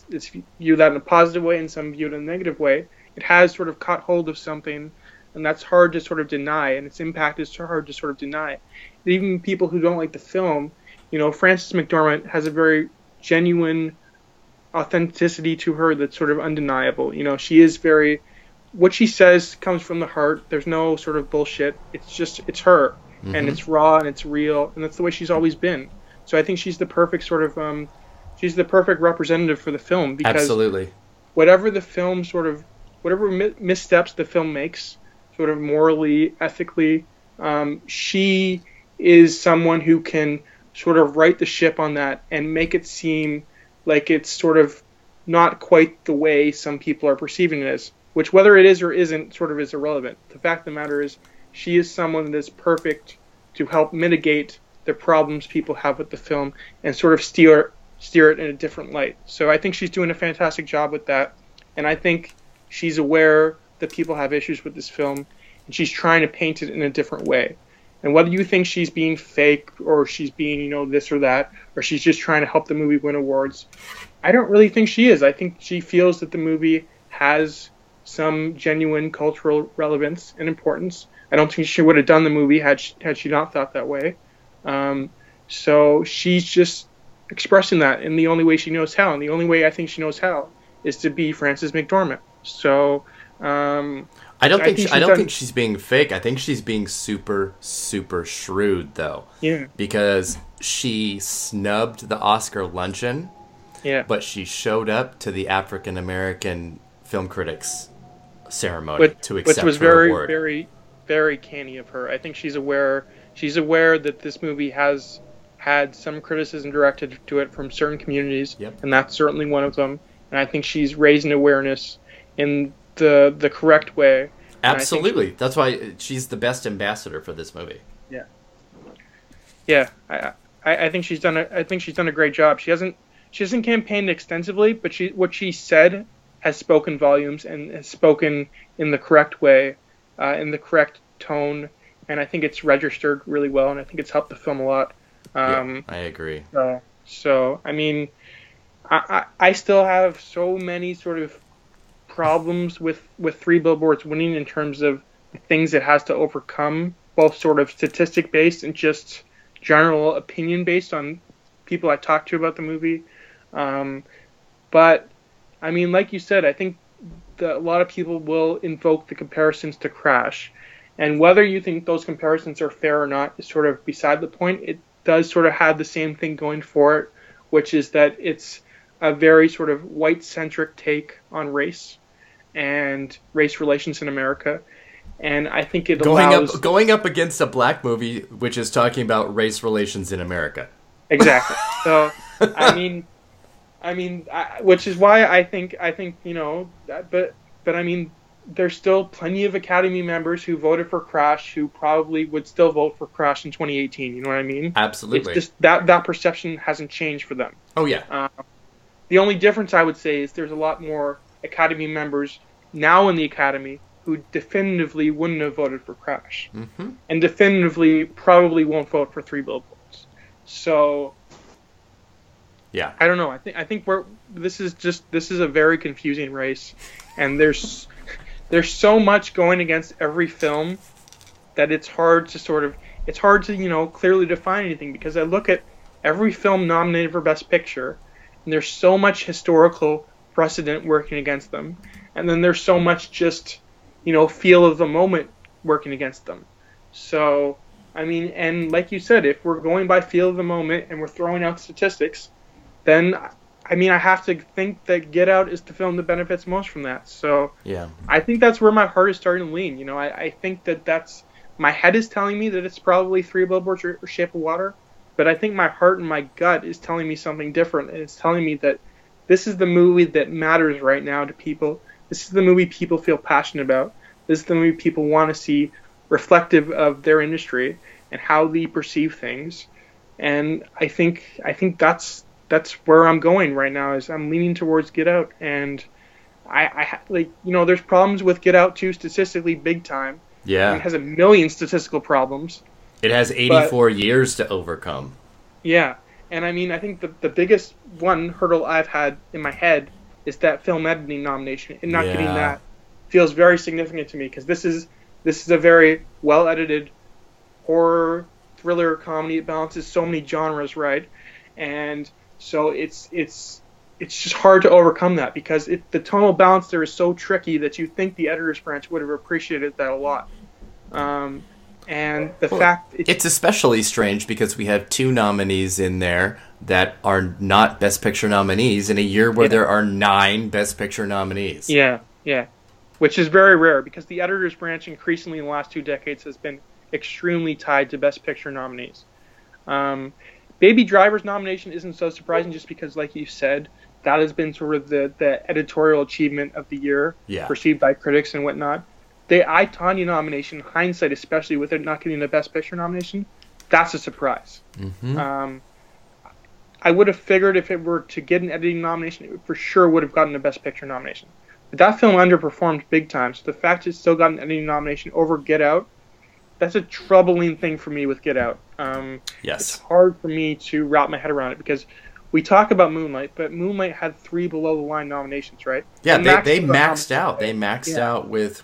it's viewed that in a positive way and some view it in a negative way, it has sort of caught hold of something, and that's hard to sort of deny, and its impact is hard to sort of deny. Even people who don't like the film, Frances McDormand has a very genuine authenticity to her that's sort of undeniable. She is what she says comes from the heart. There's no sort of bullshit. It's her, and it's raw and it's real, and that's the way she's always been. So I think she's the perfect sort of she's the perfect representative for the film, because absolutely whatever missteps the film makes, sort of morally, ethically, she is someone who can sort of right the ship on that and make it seem like it's sort of not quite the way some people are perceiving it as, which whether it is or isn't sort of is irrelevant. The fact of the matter is she is someone that is perfect to help mitigate the problems people have with the film and sort of steer it in a different light. So I think she's doing a fantastic job with that, and I think she's aware that people have issues with this film, and she's trying to paint it in a different way. And whether you think she's being fake or she's being, this or that, or she's just trying to help the movie win awards, I don't really think she is. I think she feels that the movie has some genuine cultural relevance and importance. I don't think she would have done the movie had she not thought that way. So she's just expressing that in the only way she knows how, and the only way I think she knows how is to be Frances McDormand. So I don't think she's being fake. I think she's being super, super shrewd, though. Yeah. Because she snubbed the Oscar luncheon. Yeah. But she showed up to the African American Film Critics ceremony to accept which was her award. very, very canny of her. I think she's aware that this movie has had some criticism directed to it from certain communities, and that's certainly one of them. And I think she's raising awareness in the correct way. Absolutely. That's why she's the best ambassador for this movie. Yeah. Yeah. I think she's done a great job. She hasn't campaigned extensively, but what she said has spoken volumes and has spoken in the correct way, in the correct tone, and I think it's registered really well, and I think it's helped the film a lot. I agree. So I mean, I still have so many sort of problems with Three Billboards winning in terms of the things it has to overcome, both sort of statistic based and just general opinion based on people I talked to about the movie. But I mean, like you said, I think that a lot of people will invoke the comparisons to Crash, and whether you think those comparisons are fair or not is sort of beside the point. It does sort of have the same thing going for it, which is that it's a very sort of white-centric take on race and race relations in America. And I think it allows... Going up against a black movie which is talking about race relations in America. Exactly. So, I mean, which is why I think but I mean, there's still plenty of Academy members who voted for Crash who probably would still vote for Crash in 2018. You know what I mean? Absolutely. It's just that perception hasn't changed for them. Oh, yeah. The only difference I would say is there's a lot more Academy members now in the Academy who definitively wouldn't have voted for Crash, and definitively probably won't vote for Three Billboards. So, yeah, I don't know. I think this is a very confusing race, and there's so much going against every film that it's hard to clearly define anything, because I look at every film nominated for Best Picture, And there's so much historical precedent working against them. And then there's so much just, feel of the moment working against them. So, I mean, and like you said, if we're going by feel of the moment and we're throwing out statistics, then, I mean, I have to think that Get Out is the film that benefits most from that. So Yeah. I think that's where my heart is starting to lean. I think that's my head is telling me that it's probably Three Billboards or Shape of Water, but I think my heart and my gut is telling me something different, and it's telling me that this is the movie that matters right now to people. This is the movie people feel passionate about. This is the movie people want to see reflective of their industry and how they perceive things. And I think that's where I'm going right now. Is I'm leaning towards Get Out, and there's problems with Get Out too, statistically big time. Yeah. It has a million statistical problems. It has 84 years to overcome. Yeah. And I mean, I think the biggest one hurdle I've had in my head is that film editing nomination, and not getting that feels very significant to me, because this is a very well edited horror, thriller, comedy. It balances so many genres, right? And so it's just hard to overcome that, because the tonal balance there is so tricky that you think the editor's branch would have appreciated that a lot. And the fact it's especially strange because we have 2 nominees in there that are not Best Picture nominees in a year where there are 9 Best Picture nominees. Yeah, which is very rare, because the editor's branch increasingly in the last 2 decades has been extremely tied to Best Picture nominees. Baby Driver's nomination isn't so surprising, just because, like you said, that has been sort of the editorial achievement of the year, perceived by critics and whatnot. The I, Tonya nomination, hindsight especially, with it not getting the Best Picture nomination, that's a surprise. Mm-hmm. I would have figured if it were to get an editing nomination, it for sure would have gotten a Best Picture nomination. But that film underperformed big time, so the fact it still got an editing nomination over Get Out, that's a troubling thing for me with Get Out. Yes. It's hard for me to wrap my head around it, because we talk about Moonlight, but Moonlight had 3 below-the-line nominations, right? Yeah, they maxed out. They maxed out with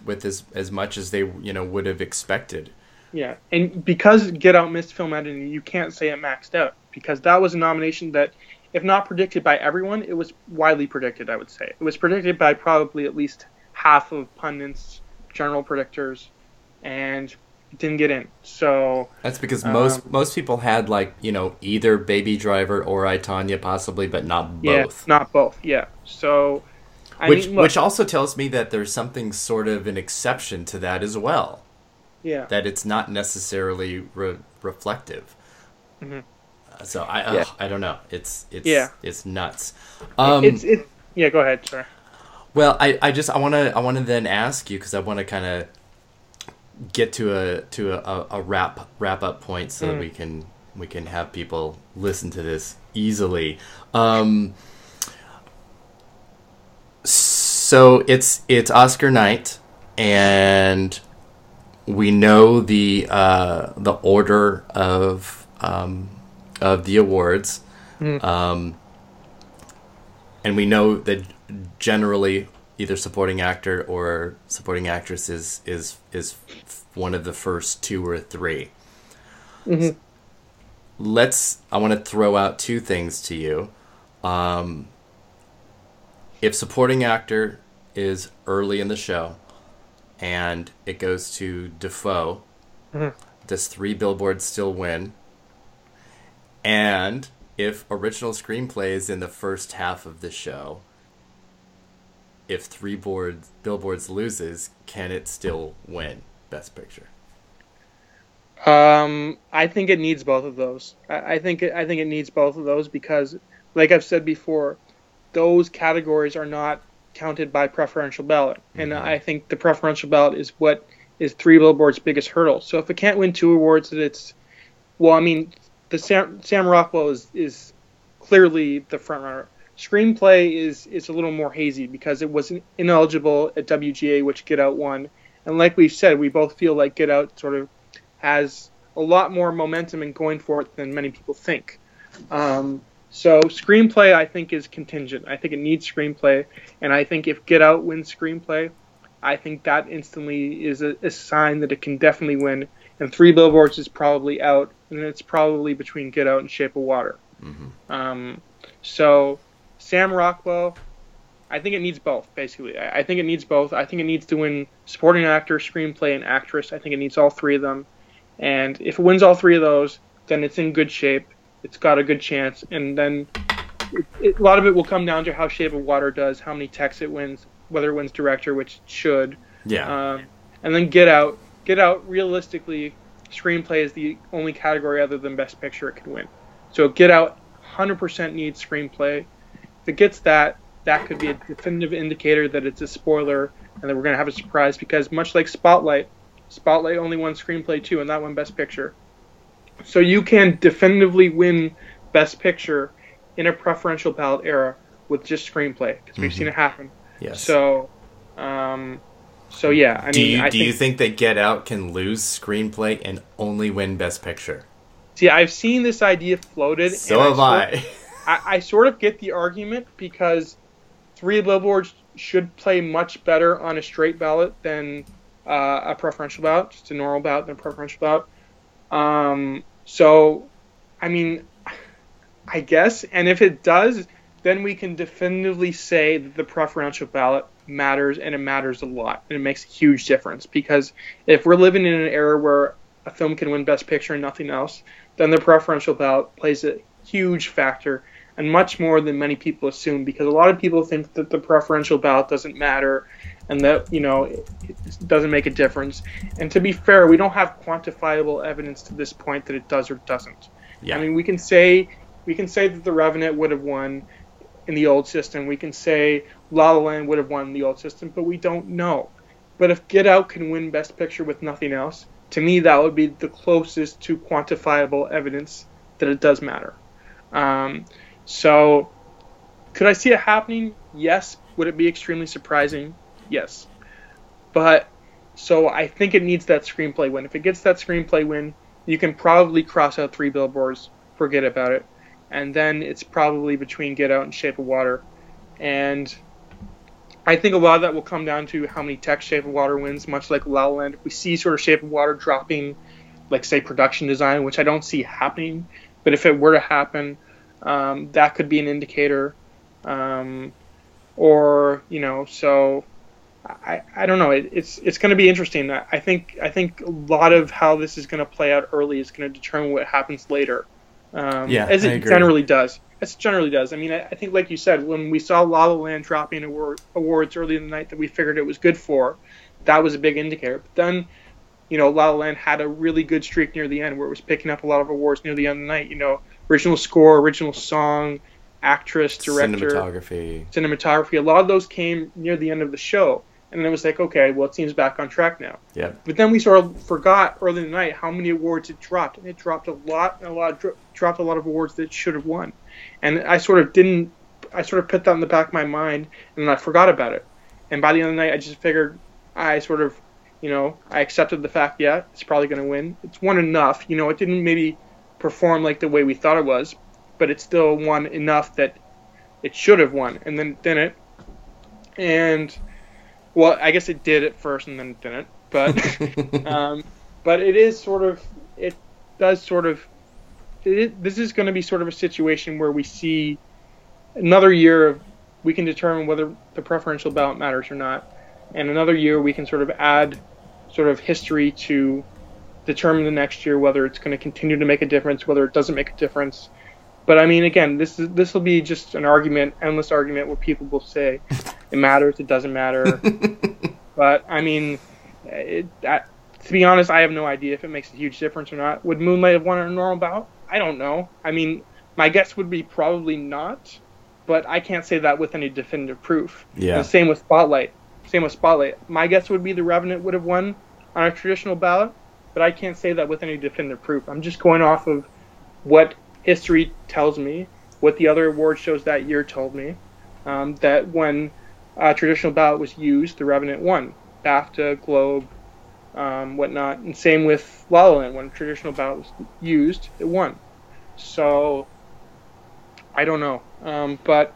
as much as they would have expected. Yeah, and because Get Out missed film editing, you can't say it maxed out, because that was a nomination that, if not predicted by everyone, it was widely predicted, I would say. It was predicted by probably at least half of pundits, general predictors, and it didn't get in. So that's because most people had either Baby Driver or I, Tonya possibly, but not both. Yeah, not both. Yeah. So which also tells me that there's something sort of an exception to that as well. Yeah. That it's not necessarily reflective. Mm-hmm. So I don't know. It's nuts. Yeah. Go ahead, sir. Well, I want to then ask you, because I want to kind of get to a wrap up point so that we can have people listen to this easily. So it's Oscar night, and we know the order of the awards, and we know that generally either supporting actor or supporting actress is one of the first 2 or 3. Mm-hmm. I want to throw out 2 things to you. If supporting actor is early in the show and it goes to Defoe, does Three Billboards still win? And if original screenplay is in the first half of the show, if Three Billboards loses, can it still win Best Picture? I think it needs both of those. I think it needs both of those, because, like I've said before, those categories are not counted by preferential ballot, and I think the preferential ballot is what is Three Billboards' biggest hurdle. So if it can't win 2 awards, the Sam Rockwell is clearly the frontrunner. Screenplay is a little more hazy, because it was ineligible at WGA, which Get Out won. And like we've said, we both feel like Get Out sort of has a lot more momentum in going for it than many people think. So Screenplay, I think, is contingent. I think it needs Screenplay. And I think if Get Out wins Screenplay, I think that instantly is a sign that it can definitely win. And Three Billboards is probably out, and it's probably between Get Out and Shape of Water. Mm-hmm. So Sam Rockwell, I think it needs both, basically. I think it needs both. I think it needs to win supporting actor, screenplay, and actress. I think it needs all three of them. And if it wins all three of those, then it's in good shape. It's got a good chance. And then a lot of it will come down to how Shape of Water does, how many techs it wins, whether it wins director, which it should. Yeah. And then Get Out. Get Out, realistically, screenplay is the only category other than Best Picture it can win. So Get Out 100% needs screenplay. If it gets that, that could be a definitive indicator that it's a spoiler and that we're going to have a surprise, because much like Spotlight only won screenplay too, and that won Best Picture. So you can definitively win Best Picture in a preferential ballot era with just screenplay, because we've seen it happen. Yes. So yeah. Do you think that Get Out can lose screenplay and only win Best Picture? See, I've seen this idea floated. So have I. I sort of get the argument, because Three Billboards should play much better on a straight ballot than a preferential ballot, just a normal ballot than a preferential ballot. So, I mean, I guess, and if it does, then we can definitively say that the preferential ballot matters, and it matters a lot, and it makes a huge difference, because if we're living in an era where a film can win Best Picture and nothing else, then the preferential ballot plays a huge factor, and much more than many people assume, because a lot of people think that the preferential ballot doesn't matter and that, it doesn't make a difference. And to be fair, we don't have quantifiable evidence to this point that it does or doesn't. Yeah. I mean, we can say that The Revenant would have won in the old system. We can say La La Land would have won in the old system, but we don't know. But if Get Out can win Best Picture with nothing else, to me that would be the closest to quantifiable evidence that it does matter. So, could I see it happening? Yes. Would it be extremely surprising? Yes. But, so I think it needs that screenplay win. If it gets that screenplay win, you can probably cross out Three Billboards, forget about it. And then it's probably between Get Out and Shape of Water. And I think a lot of that will come down to how many tech Shape of Water wins, much like La La Land. If we see sort of Shape of Water dropping, like, say, production design, which I don't see happening, but if it were to happen, that could be an indicator, so I don't know. It's going to be interesting. I think a lot of how this is going to play out early is going to determine what happens later. As it generally does. I mean, I think, like you said, when we saw La La Land dropping awards early in the night that we figured it was good for, that was a big indicator. But then, La La Land had a really good streak near the end where it was picking up a lot of awards near the end of the night. Original score, original song, actress, director, cinematography. A lot of those came near the end of the show, and then it was like, okay, well, it seems back on track now. Yeah. But then we sort of forgot early in the night how many awards it dropped, and it dropped a lot, dropped a lot of awards that it should have won, and I sort of put that in the back of my mind, and then I forgot about it, and by the end of the night, I just figured, I accepted the fact, it's probably going to win. It's won enough, it didn't maybe perform like the way we thought it was, but it still won enough that it should have won, and then it didn't. And, well, I guess it did at first and then it didn't, but it is this is going to be sort of a situation where we see another year of, we can determine whether the preferential ballot matters or not, and another year we can sort of add sort of history to determine the next year whether it's going to continue to make a difference, whether it doesn't make a difference. But I mean, again, this will be just an endless argument where people will say it matters, it doesn't matter. But I mean, to be honest, I have no idea if it makes a huge difference or not. Would Moonlight have won on a normal ballot? I don't know. I mean, my guess would be probably not, but I can't say that with any definitive proof. Yeah. And same with Spotlight. My guess would be The Revenant would have won on a traditional ballot, but I can't say that with any definitive proof. I'm just going off of what history tells me, what the other award shows that year told me, that when a traditional ballot was used, The Revenant won. BAFTA, Globe, whatnot. And same with La La Land. When traditional ballot was used, it won. So, I don't know. But,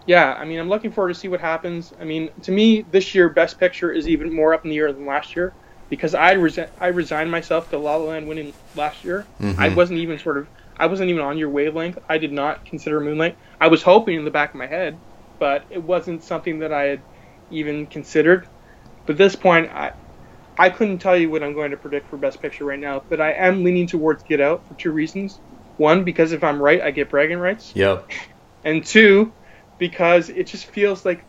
yeah, I mean, I'm looking forward to see what happens. I mean, to me, this year, Best Picture is even more up in the air than last year, because I resigned myself to La La Land winning last year. I wasn't even I wasn't even on your wavelength. I did not consider Moonlight. I was hoping in the back of my head, but it wasn't something that I had even considered. But at this point, I couldn't tell you what I'm going to predict for Best Picture right now, but I am leaning towards Get Out for two reasons. One, because if I'm right, I get bragging rights. Yep. And two, because it just feels like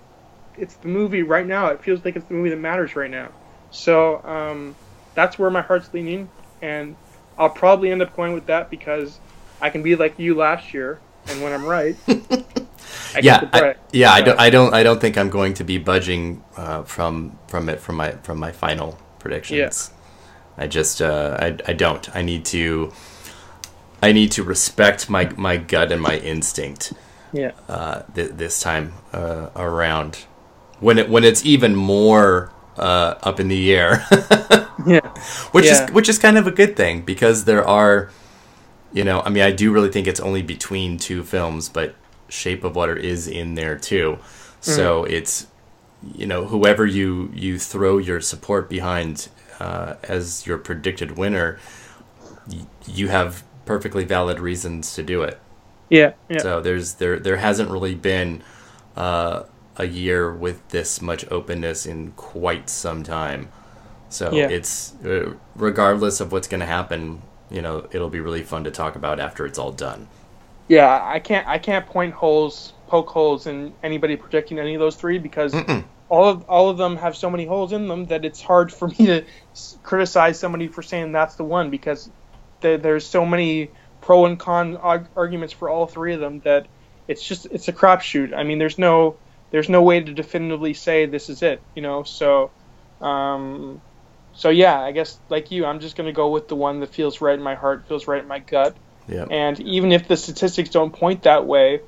it's the movie right now. It feels like it's the movie that matters right now. So that's where my heart's leaning, and I'll probably end up going with that because I can be like you last year, and when I'm right, I don't think I'm going to be budging from my final predictions. Yeah. I don't. I need to respect my gut and my instinct. Yeah. This time around, when it's even more up in the air. Yeah. Which is kind of a good thing, because there are, I do really think it's only between two films, but Shape of Water is in there too. So it's, whoever you throw your support behind as your predicted winner, you have perfectly valid reasons to do it. Yeah. So there hasn't really been a year with this much openness in quite some time. So it's regardless of what's going to happen, it'll be really fun to talk about after it's all done. Yeah, I can't poke holes in anybody predicting any of those three, because all of them have so many holes in them that it's hard for me to criticize somebody for saying that's the one, because there's so many pro and con arguments for all three of them that it's a crapshoot. I mean, there's no way to definitively say this is it, So yeah, I guess like you, I'm just going to go with the one that feels right in my heart, feels right in my gut. Yep. And even if the statistics don't point that way,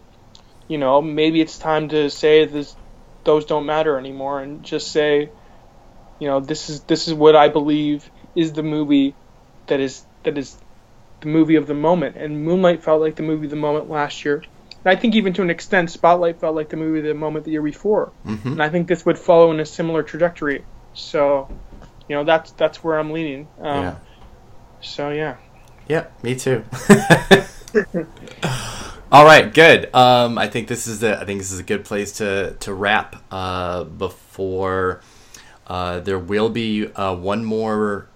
maybe it's time to say those don't matter anymore, and just say, this is what I believe is the movie that is the movie of the moment. And Moonlight felt like the movie of the moment last year. And I think even to an extent, Spotlight felt like the movie of the moment the year before. And I think this would follow in a similar trajectory. So, that's where I'm leaning. So yeah. Yeah, me too. All right, good. I think this is a good place to wrap. Before there will be one more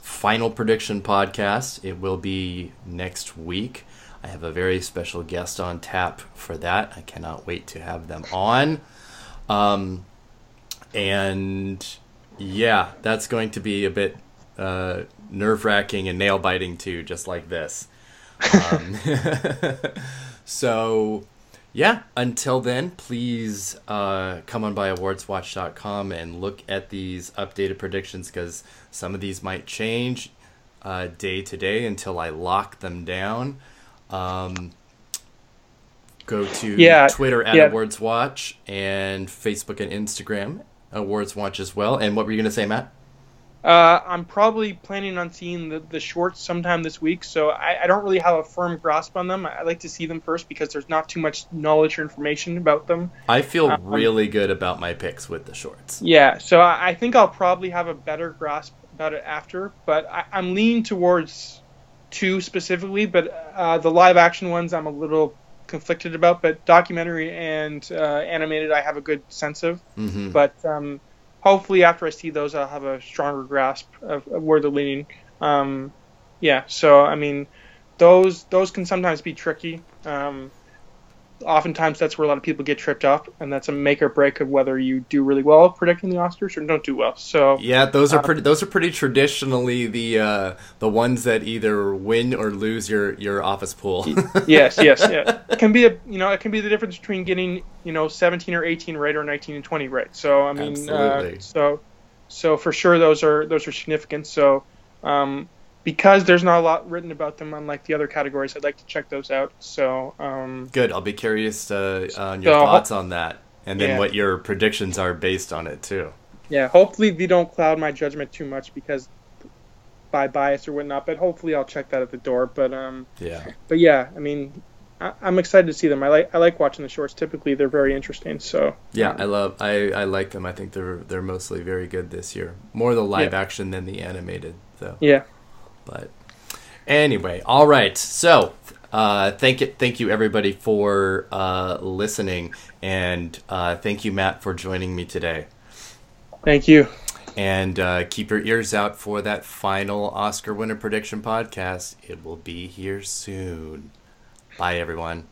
final prediction podcast. It will be next week. I have a very special guest on tap for that. I cannot wait to have them on. And yeah, that's going to be a bit nerve-wracking and nail-biting too, just like this. So yeah, until then, please come on by awardswatch.com and look at these updated predictions, because some of these might change day to day until I lock them down. Go to Twitter at awardswatch, and Facebook and Instagram awardswatch as well. And what were you going to say, Matt? I'm probably planning on seeing the shorts sometime this week, so I don't really have a firm grasp on them. I like to see them first because there's not too much knowledge or information about them. I feel really good about my picks with the shorts. Yeah, so I think I'll probably have a better grasp about it after, but I'm leaning towards two specifically, but the live action ones I'm a little conflicted about, but documentary and animated I have a good sense of. But hopefully after I see those, I'll have a stronger grasp of where they're leaning. So I mean, those can sometimes be tricky. Oftentimes that's where a lot of people get tripped up, and that's a make or break of whether you do really well predicting the Oscars or don't do well. So yeah, those are pretty traditionally the ones that either win or lose your office pool. Yes. It can be it can be the difference between getting 17 or 18 right or 19 and 20 right. So I mean, so for sure those are significant. So because there's not a lot written about them, unlike the other categories, I'd like to check those out. So good. I'll be curious on your thoughts on that, and then what your predictions are based on it too. Yeah, hopefully they don't cloud my judgment too much because by bias or whatnot. But hopefully I'll check that at the door. But yeah, I mean, I'm excited to see them. I like watching the shorts. Typically they're very interesting. So yeah, I like them. I think they're mostly very good this year. More the live action than the animated though. Yeah. But Anyway, all right. So, thank you everybody for listening, and thank you, Matt, for joining me today. Thank you. And keep your ears out for that final Oscar winner prediction podcast. It will be here soon. Bye, everyone.